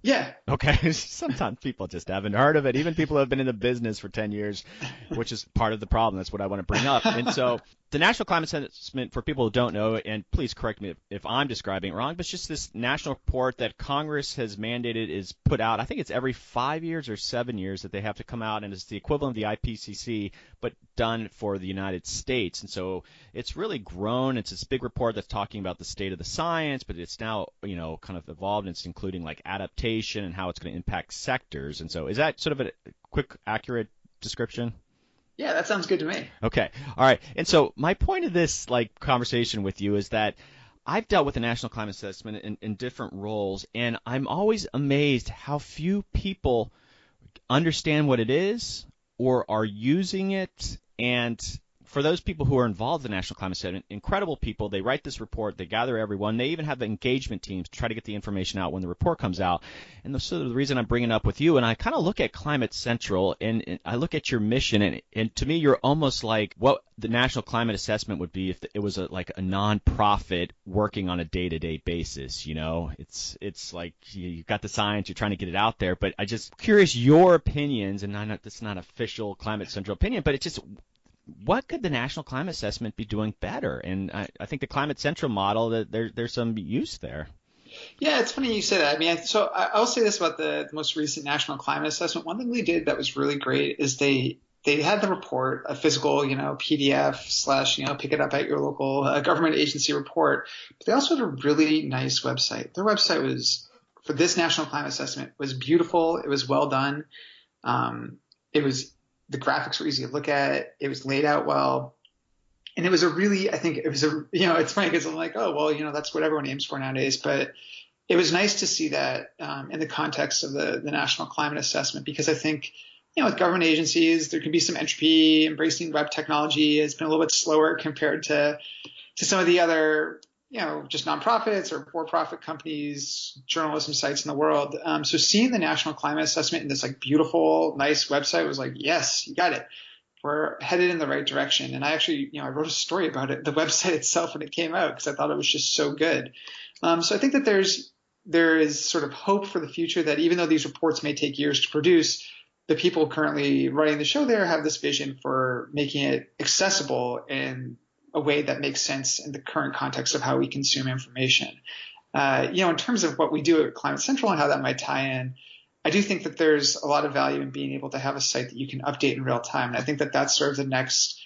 Yeah. Okay. Sometimes people just haven't heard of it. Even people who have been in the business for 10 years, which is part of the problem. That's what I want to bring up. And so the National Climate Assessment, for people who don't know, and please correct me if I'm describing it wrong, but it's just this national report that Congress has mandated is put out. I think it's every 5 years or 7 years that they have to come out, and it's the equivalent of the IPCC, but done for the United States. And so it's really grown. It's this big report that's talking about the state of the science, but it's now, kind of evolved, and it's including like adaptation and how it's going to impact sectors. And so is that sort of a quick, accurate description? Yeah, that sounds good to me. Okay. All right. And so my point of this conversation with you is that I've dealt with the National Climate Assessment in different roles, and I'm always amazed how few people understand what it is or are using it. And for those people who are involved in the National Climate Assessment, incredible people, they write this report, they gather everyone, they even have engagement teams to try to get the information out when the report comes out. And the reason I'm bringing it up with you, and I kind of look at Climate Central, and I look at your mission, and to me you're almost like what the National Climate Assessment would be if it was like a nonprofit working on a day-to-day basis. It's like you got the science, you're trying to get it out there, but I just curious your opinions, and this is not official Climate Central opinion, but it's just, what could the National Climate Assessment be doing better? And I think the Climate Central model, that there's some use there. Yeah, it's funny you say that. I'll say this about the most recent National Climate Assessment. One thing they did that was really great is they had the report, a physical, PDF / pick it up at your local government agency report. But they also had a really nice website. Their website was, for this National Climate Assessment, was beautiful. It was well done. The graphics were easy to look at. It was laid out well. And it was it's funny because I'm like, oh, well, that's what everyone aims for nowadays. But it was nice to see that in the context of the National Climate Assessment, because I think, with government agencies, there can be some entropy. Embracing web technology has been a little bit slower compared to some of the other, just nonprofits or for-profit companies, journalism sites in the world. So seeing the National Climate Assessment in this beautiful, nice website was like, yes, you got it. We're headed in the right direction. And I actually, I wrote a story about it, the website itself, when it came out, because I thought it was just so good. So I think that there is sort of hope for the future, that even though these reports may take years to produce, the people currently running the show there have this vision for making it accessible in a way that makes sense in the current context of how we consume information. In terms of what we do at Climate Central and how that might tie in, I do think that there's a lot of value in being able to have a site that you can update in real time. And I think that that's sort of the next,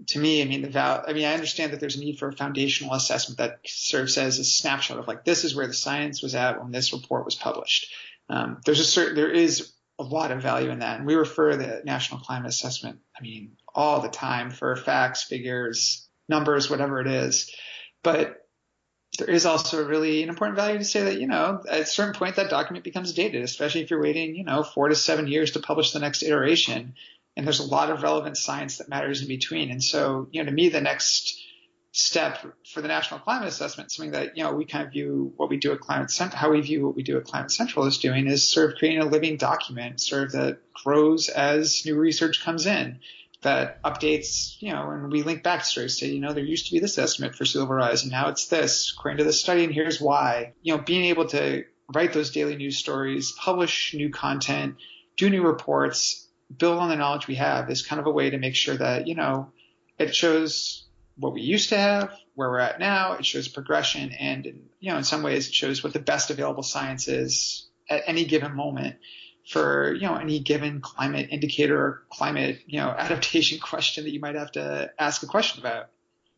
to me, I understand that there's a need for a foundational assessment that serves as a snapshot of this is where the science was at when this report was published. There is a lot of value in that. And we refer to the National Climate Assessment, all the time for facts, figures, numbers, whatever it is. But there is also really an important value to say that, at a certain point that document becomes dated, especially if you're waiting, 4 to 7 years to publish the next iteration. And there's a lot of relevant science that matters in between. And so, to me, the next step for the National Climate Assessment, something that, we kind of view what we do at Climate Central, how we view what we do at Climate Central is doing, is sort of creating a living document, sort of that grows as new research comes in, that updates, and we link back to stories, say, there used to be this estimate for sea level rise, and now it's this, according to this study, and here's why. Being able to write those daily news stories, publish new content, do new reports, build on the knowledge we have is kind of a way to make sure that, it shows what we used to have, where we're at now. It shows progression, and in some ways, it shows what the best available science is at any given moment for any given climate indicator or climate adaptation question that you might have to ask a question about.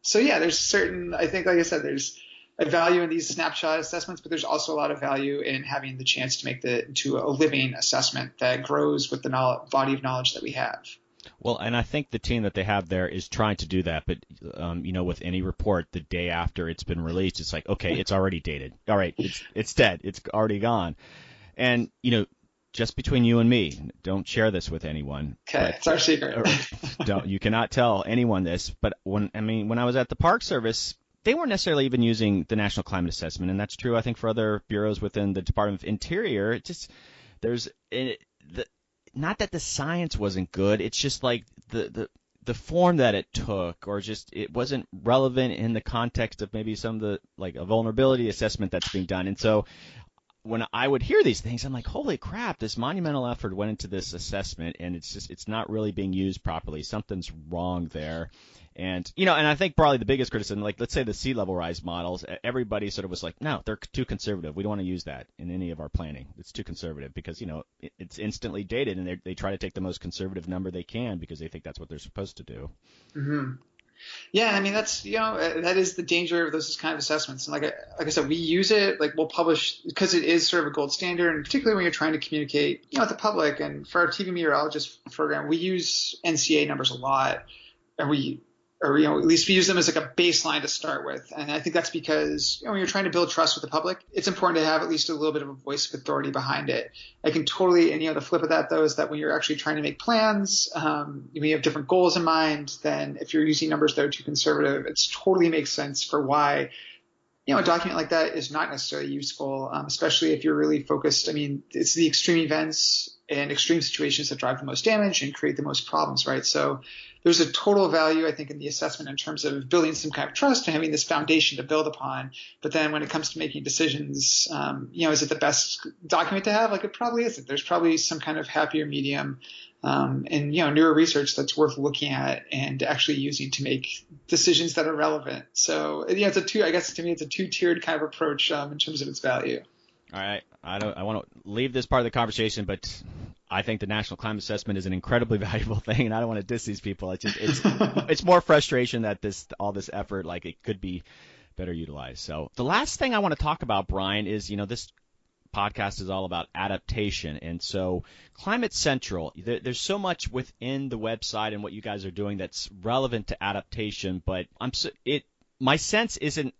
So yeah, there's certain, I think, like I said, there's a value in these snapshot assessments, but there's also a lot of value in having the chance to make into a living assessment that grows with the body of knowledge that we have. Well, and I think the team that they have there is trying to do that. But, with any report, the day after it's been released, it's like, okay, it's already dated. All right, it's dead. It's already gone. And, just between you and me, don't share this with anyone. Okay, it's our secret. You cannot tell anyone this. But when I was at the Park Service, they weren't necessarily even using the National Climate Assessment, and that's true, I think, for other bureaus within the Department of Interior. It just not that the science wasn't good. It's just like the form that it took, or just it wasn't relevant in the context of maybe some of the like a vulnerability assessment that's being done. And so when I would hear these things, I'm like, holy crap, this monumental effort went into this assessment, and it's not really being used properly. Something's wrong there. And, and I think probably the biggest criticism, like let's say the sea level rise models, everybody sort of was like, no, they're too conservative. We don't want to use that in any of our planning. It's too conservative because, it's instantly dated, and they try to take the most conservative number they can because they think that's what they're supposed to do. Mm-hmm. Yeah, that's that is the danger of those kind of assessments. And like I said, we use it, like we'll publish because it is sort of a gold standard, and particularly when you're trying to communicate with the public. And for our TV meteorologist program, we use NCA numbers a lot, and at least we use them as like a baseline to start with. And I think that's because when you're trying to build trust with the public, it's important to have at least a little bit of a voice of authority behind it. I can totally, and the flip of that though is that when you're actually trying to make plans, you have different goals in mind. Then if you're using numbers that are too conservative, it totally makes sense for why a document like that is not necessarily useful, especially if you're really focused. It's the extreme events and extreme situations that drive the most damage and create the most problems, right? So there's a total value, I think, in the assessment in terms of building some kind of trust and having this foundation to build upon. But then when it comes to making decisions, is it the best document to have? Like, it probably isn't. There's probably some kind of happier medium and newer research that's worth looking at and actually using to make decisions that are relevant. So it's a two-tiered kind of approach in terms of its value. All right. I want to leave this part of the conversation, but I think the National Climate Assessment is an incredibly valuable thing, and I don't want to diss these people. It's more frustration that all this effort, like, it could be better utilized. So the last thing I want to talk about, Brian, is this podcast is all about adaptation, and so Climate Central, there's so much within the website and what you guys are doing that's relevant to adaptation, but my sense isn't,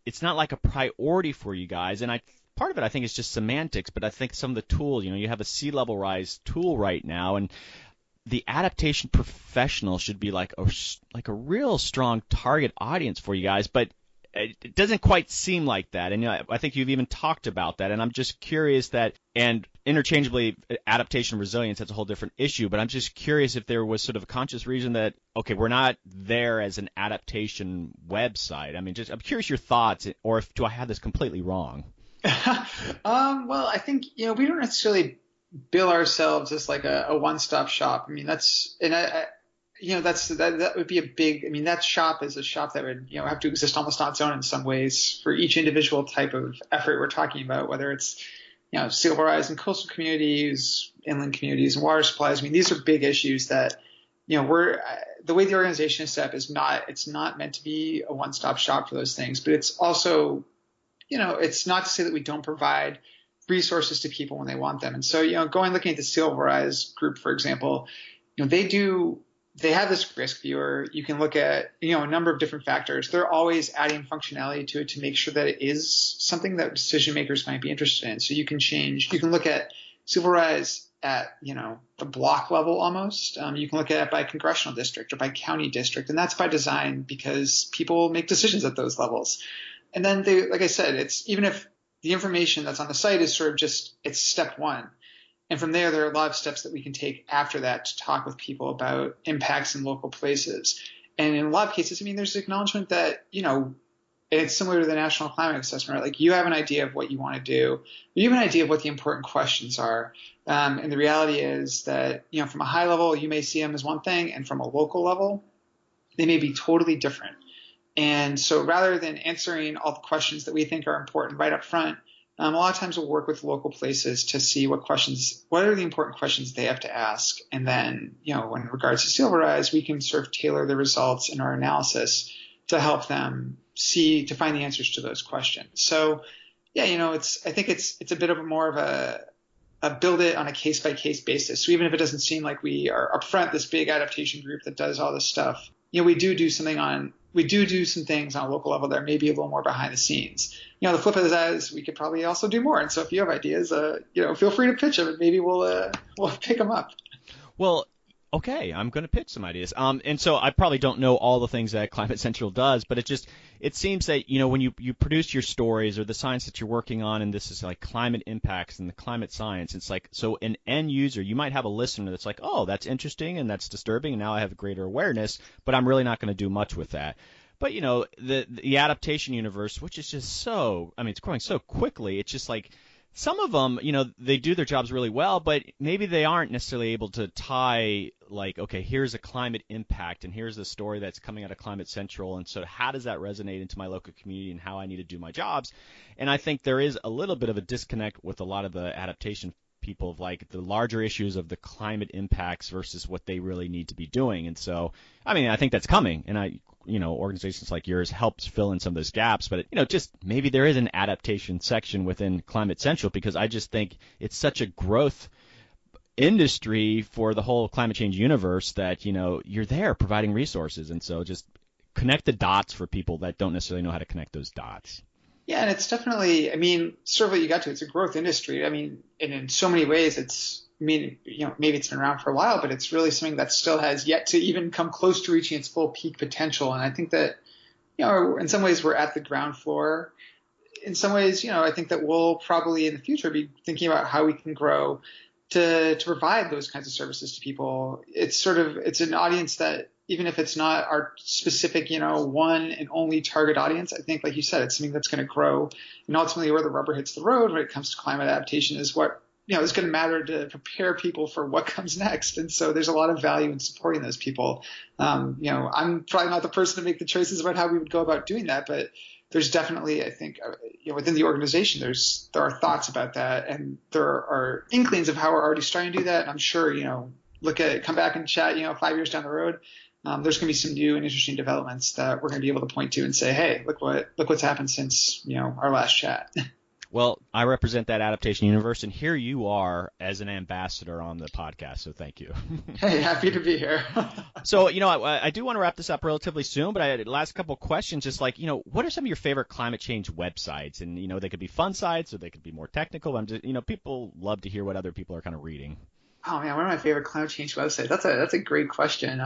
it's not like a priority for you guys, and part of it I think is just semantics, but I think some of the tools, you have a sea level rise tool right now, and the adaptation professional should be like a real strong target audience for you guys, but it doesn't quite seem like that. And I think you've even talked about that, and I'm just curious that, and interchangeably adaptation resilience, that's a whole different issue, but I'm just curious if there was sort of a conscious reason that, okay, we're not there as an adaptation website. I'm curious your thoughts, or do I have this completely wrong? Well, I think, we don't necessarily bill ourselves as like a one-stop shop. That would be a big, that shop is a shop that would, have to exist almost on its own in some ways for each individual type of effort we're talking about, whether it's, sea level rise in coastal communities, inland communities, and water supplies. These are big issues that, the way the organization is set up it's not meant to be a one-stop shop for those things, but it's also, it's not to say that we don't provide resources to people when they want them. And so, looking at the Sea Level Rise group, for example, they have this risk viewer. You can look at, a number of different factors. They're always adding functionality to it to make sure that it is something that decision makers might be interested in. So you can look at Sea Level Rise at, the block level almost. You can look at it by congressional district or by county district. And that's by design because people make decisions at those levels. And then like I said, it's even if the information that's on the site is sort of it's step one. And from there are a lot of steps that we can take after that to talk with people about impacts in local places. And in a lot of cases, there's acknowledgement that, it's similar to the National Climate Assessment, right? Like, you have an idea of what you want to do. You have an idea of what the important questions are. And the reality is that, from a high level, you may see them as one thing, and from a local level, they may be totally different. And so rather than answering all the questions that we think are important right up front, a lot of times we'll work with local places to see what are the important questions they have to ask. And then, in regards to sea level rise, we can sort of tailor the results in our analysis to help them to find the answers to those questions. So yeah, I think it's a bit of more of a build it on a case by case basis. So even if it doesn't seem like we are upfront this big adaptation group that does all this stuff, we do some things on a local level that are maybe a little more behind the scenes. The flip of that is we could probably also do more. And so if you have ideas, feel free to pitch them and maybe we'll pick them up. Well, okay, I'm going to pitch some ideas. And so I probably don't know all the things that Climate Central does, but it seems that, when you produce your stories or the science that you're working on, and this is like climate impacts and the climate science, it's like, so an end user, you might have a listener that's like, oh, that's interesting and that's disturbing, and now I have a greater awareness, but I'm really not going to do much with that. But, the adaptation universe, which is just it's growing so quickly, it's just like, some of them, they do their jobs really well, but maybe they aren't necessarily able to tie, like, okay, here's a climate impact, and here's the story that's coming out of Climate Central, and so how does that resonate into my local community and how I need to do my jobs? And I think there is a little bit of a disconnect with a lot of the adaptation people of, like, the larger issues of the climate impacts versus what they really need to be doing. And so, I think that's coming, and organizations like yours helps fill in some of those gaps, but just maybe there is an adaptation section within Climate Central, because I just think it's such a growth industry for the whole climate change universe that, you're there providing resources. And so just connect the dots for people that don't necessarily know how to connect those dots. Yeah, and it's definitely, sort of what you got to. It's a growth industry. And in so many ways, maybe it's been around for a while, but it's really something that still has yet to even come close to reaching its full peak potential. And I think that, in some ways we're at the ground floor. In some ways, I think that we'll probably in the future be thinking about how we can grow to provide those kinds of services to people. It's an audience that, even if it's not our specific, one and only target audience, I think, like you said, it's something that's going to grow. And ultimately where the rubber hits the road when it comes to climate adaptation is what, it's going to matter to prepare people for what comes next. And so there's a lot of value in supporting those people. I'm probably not the person to make the choices about how we would go about doing that, but there's definitely, I think, within the organization, there are thoughts about that, and there are inklings of how we're already starting to do that. And I'm sure, come back and chat, 5 years down the road. There's going to be some new and interesting developments that we're going to be able to point to and say, hey, look what's happened since, our last chat. Well, I represent that adaptation universe, and here you are as an ambassador on the podcast, so thank you. Hey, happy to be here. So, I do want to wrap this up relatively soon, but I had last couple of questions, just like, what are some of your favorite climate change websites? And, they could be fun sites or they could be more technical. I'm just, people love to hear what other people are kind of reading. Oh man, one of my favorite climate change websites. That's a great question.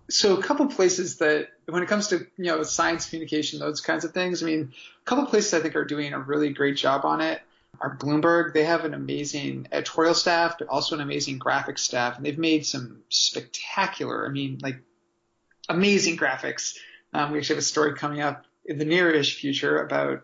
So a couple places that when it comes to, science communication, those kinds of things, a couple places I think are doing a really great job on it are Bloomberg. They have an amazing editorial staff, but also an amazing graphics staff. And they've made some spectacular, amazing graphics. We actually have a story coming up in the near-ish future about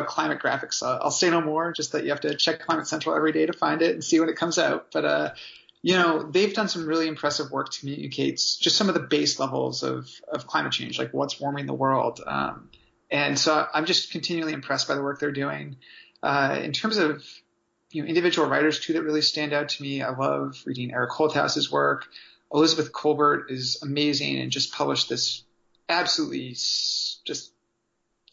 climate graphics. I'll say no more, just that you have to check Climate Central every day to find it and see when it comes out. But, they've done some really impressive work to communicate just some of the base levels of climate change, like what's warming the world. And so I'm just continually impressed by the work they're doing. In terms of, individual writers too that really stand out to me, I love reading Eric Holthouse's work. Elizabeth Colbert is amazing and just published this absolutely just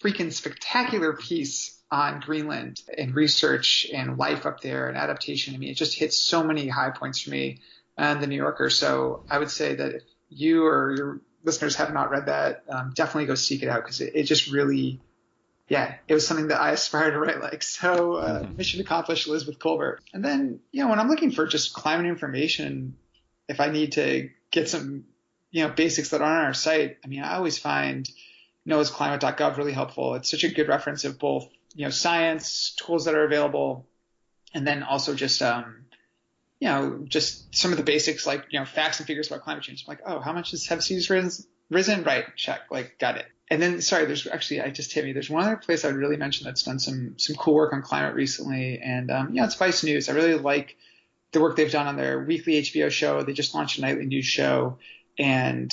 freaking spectacular piece on Greenland and research and life up there and adaptation. It just hits so many high points for me and the New Yorker. So I would say that if you or your listeners have not read that, definitely go seek it out, because it just really, it was something that I aspire to write like. So mission accomplished, Elizabeth Colbert. And then, when I'm looking for just climate information, if I need to get some, basics that aren't on our site, I always find NOAA's really helpful. It's such a good reference of both, science, tools that are available, and then also just, just some of the basics like, facts and figures about climate change. I'm like, oh, how much have seas risen? Right. Check. Got it. And then, sorry, there's one other place I would really mention that's done some cool work on climate recently. And, it's Vice News. I really like the work they've done on their weekly HBO show. They just launched a nightly news show, and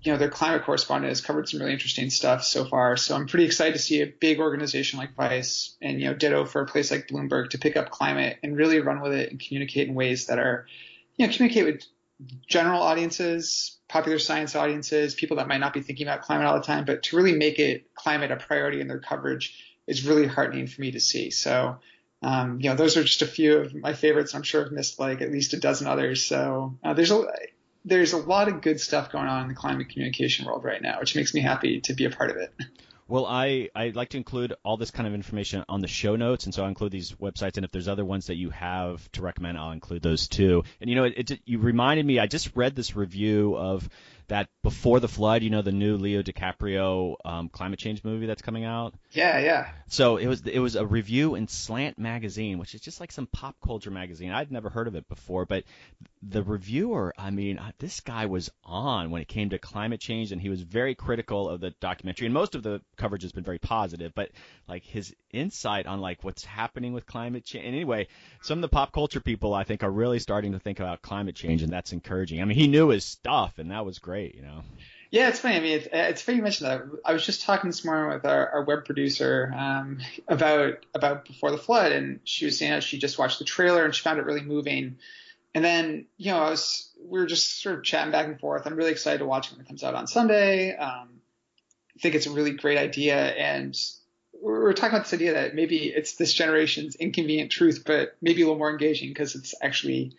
their climate correspondent has covered some really interesting stuff so far. So I'm pretty excited to see a big organization like Vice and, ditto for a place like Bloomberg to pick up climate and really run with it and communicate in ways that are, communicate with general audiences, popular science audiences, people that might not be thinking about climate all the time, but to really make climate a priority in their coverage is really heartening for me to see. So, those are just a few of my favorites. I'm sure I've missed like at least a dozen others. So there's a lot of good stuff going on in the climate communication world right now, which makes me happy to be a part of it. Well, I like to include all this kind of information on the show notes, and so I'll include these websites, and if there's other ones that you have to recommend, I'll include those too. And you reminded me, I just read this review of that Before the Flood, the new Leo DiCaprio climate change movie that's coming out. Yeah. So it was a review in Slant Magazine, which is just like some pop culture magazine. I'd never heard of it before, but the reviewer, this guy was on when it came to climate change, and he was very critical of the documentary. And most of the coverage has been very positive, but like his insight on like what's happening with climate change. And anyway, some of the pop culture people I think are really starting to think about climate change, and that's encouraging. He knew his stuff, and that was great. Yeah, it's funny. It's funny you mentioned that. I was just talking this morning with our web producer about Before the Flood, and she was saying that she just watched the trailer and she found it really moving. And then, we were just sort of chatting back and forth. I'm really excited to watch it when it comes out on Sunday. I think it's a really great idea, and we're talking about this idea that maybe it's this generation's inconvenient truth, but maybe a little more engaging because it's actually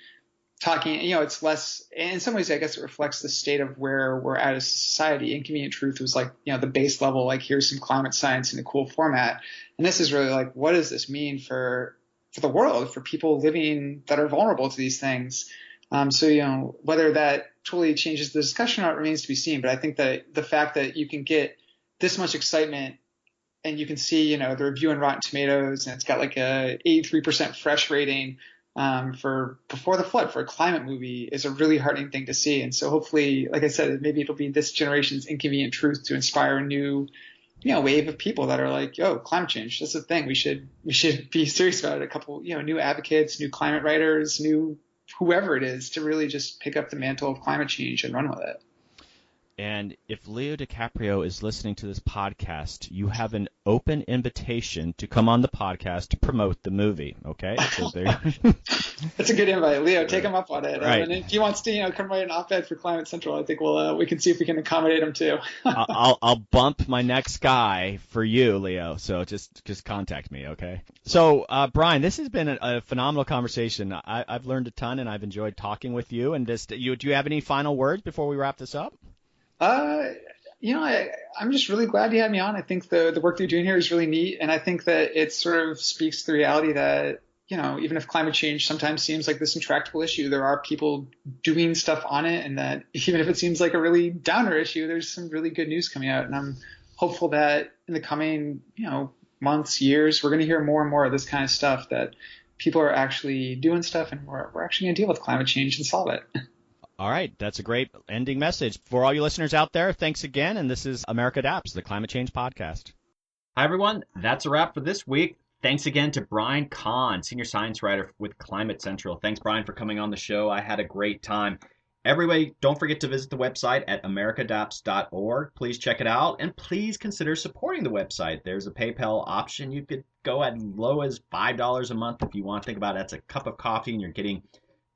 talking, it's less, in some ways, I guess it reflects the state of where we're at as a society. Inconvenient truth was like, the base level, like here's some climate science in a cool format. And this is really like, what does this mean for the world, for people living that are vulnerable to these things? So, whether that totally changes the discussion or not remains to be seen. But I think that the fact that you can get this much excitement and you can see, the review in Rotten Tomatoes, and it's got like a 83% fresh rating, for Before the Flood, for a climate movie, is a really heartening thing to see. And so hopefully, like I said, maybe it'll be this generation's inconvenient truth to inspire a new, wave of people that are like, climate change, that's a thing. We should be serious about it. A couple, new advocates, new climate writers, new whoever it is, to really just pick up the mantle of climate change and run with it. And if Leo DiCaprio is listening to this podcast, you have an open invitation to come on the podcast to promote the movie. Okay, so there. That's a good invite, Leo. Take him up on it. Right. And if he wants to, come write an op-ed for Climate Central, I think we can see if we can accommodate him too. I'll bump my next guy for you, Leo. So just contact me, okay? So Brian, this has been a phenomenal conversation. I've learned a ton, and I've enjoyed talking with you. And do you have any final words before we wrap this up? I'm just really glad you had me on. I think the work you're doing here is really neat. And I think that it sort of speaks to the reality that, even if climate change sometimes seems like this intractable issue, there are people doing stuff on it. And that even if it seems like a really downer issue, there's some really good news coming out. And I'm hopeful that in the coming, months, years, we're going to hear more and more of this kind of stuff, that people are actually doing stuff, and we're actually going to deal with climate change and solve it. All right. That's a great ending message. For all you listeners out there, thanks again. And this is America Adapts, the Climate Change Podcast. Hi, everyone. That's a wrap for this week. Thanks again to Brian Kahn, senior science writer with Climate Central. Thanks, Brian, for coming on the show. I had a great time. Everybody, don't forget to visit the website at americaadapts.org. Please check it out, and please consider supporting the website. There's a PayPal option. You could go as low as $5 a month if you want to think about it. That's a cup of coffee, and you're getting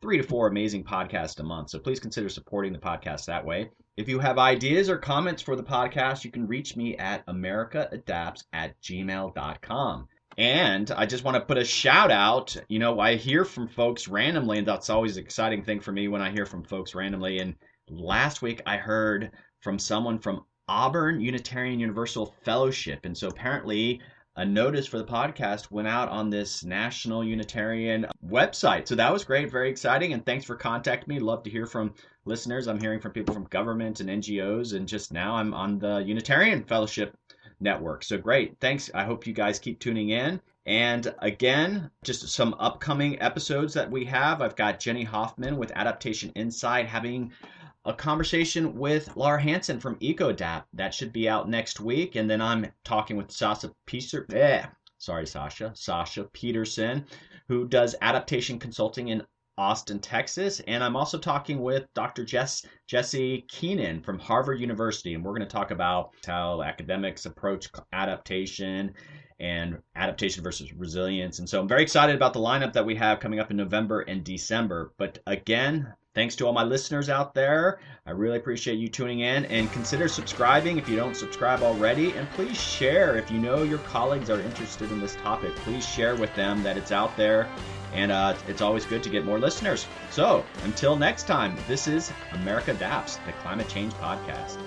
3 to 4 amazing podcasts a month. So please consider supporting the podcast that way. If you have ideas or comments for the podcast, you can reach me at americaadapts@gmail.com. And I just want to put a shout out. I hear from folks randomly, and that's always an exciting thing for me when I hear from folks randomly. And last week I heard from someone from Auburn Unitarian Universal Fellowship. And so apparently a notice for the podcast went out on this National Unitarian website. So that was great, very exciting, and thanks for contacting me. Love to hear from listeners. I'm hearing from people from government and NGOs, and just now I'm on the Unitarian Fellowship Network. So great, thanks. I hope you guys keep tuning in. And again, just some upcoming episodes that we have. I've got Jenny Hoffman with Adaptation Insight having a conversation with Laura Hansen from EcoAdapt. That should be out next week. And then I'm talking with Sasha Peterson, who does adaptation consulting in Austin, Texas. And I'm also talking with Dr. Jesse Keenan from Harvard University. And we're going to talk about how academics approach adaptation and adaptation versus resilience. And so I'm very excited about the lineup that we have coming up in November and December. But again, thanks to all my listeners out there. I really appreciate you tuning in, and consider subscribing if you don't subscribe already. And please share if you know your colleagues are interested in this topic. Please share with them that it's out there, and it's always good to get more listeners. So until next time, this is America Adapts, the Climate Change Podcast.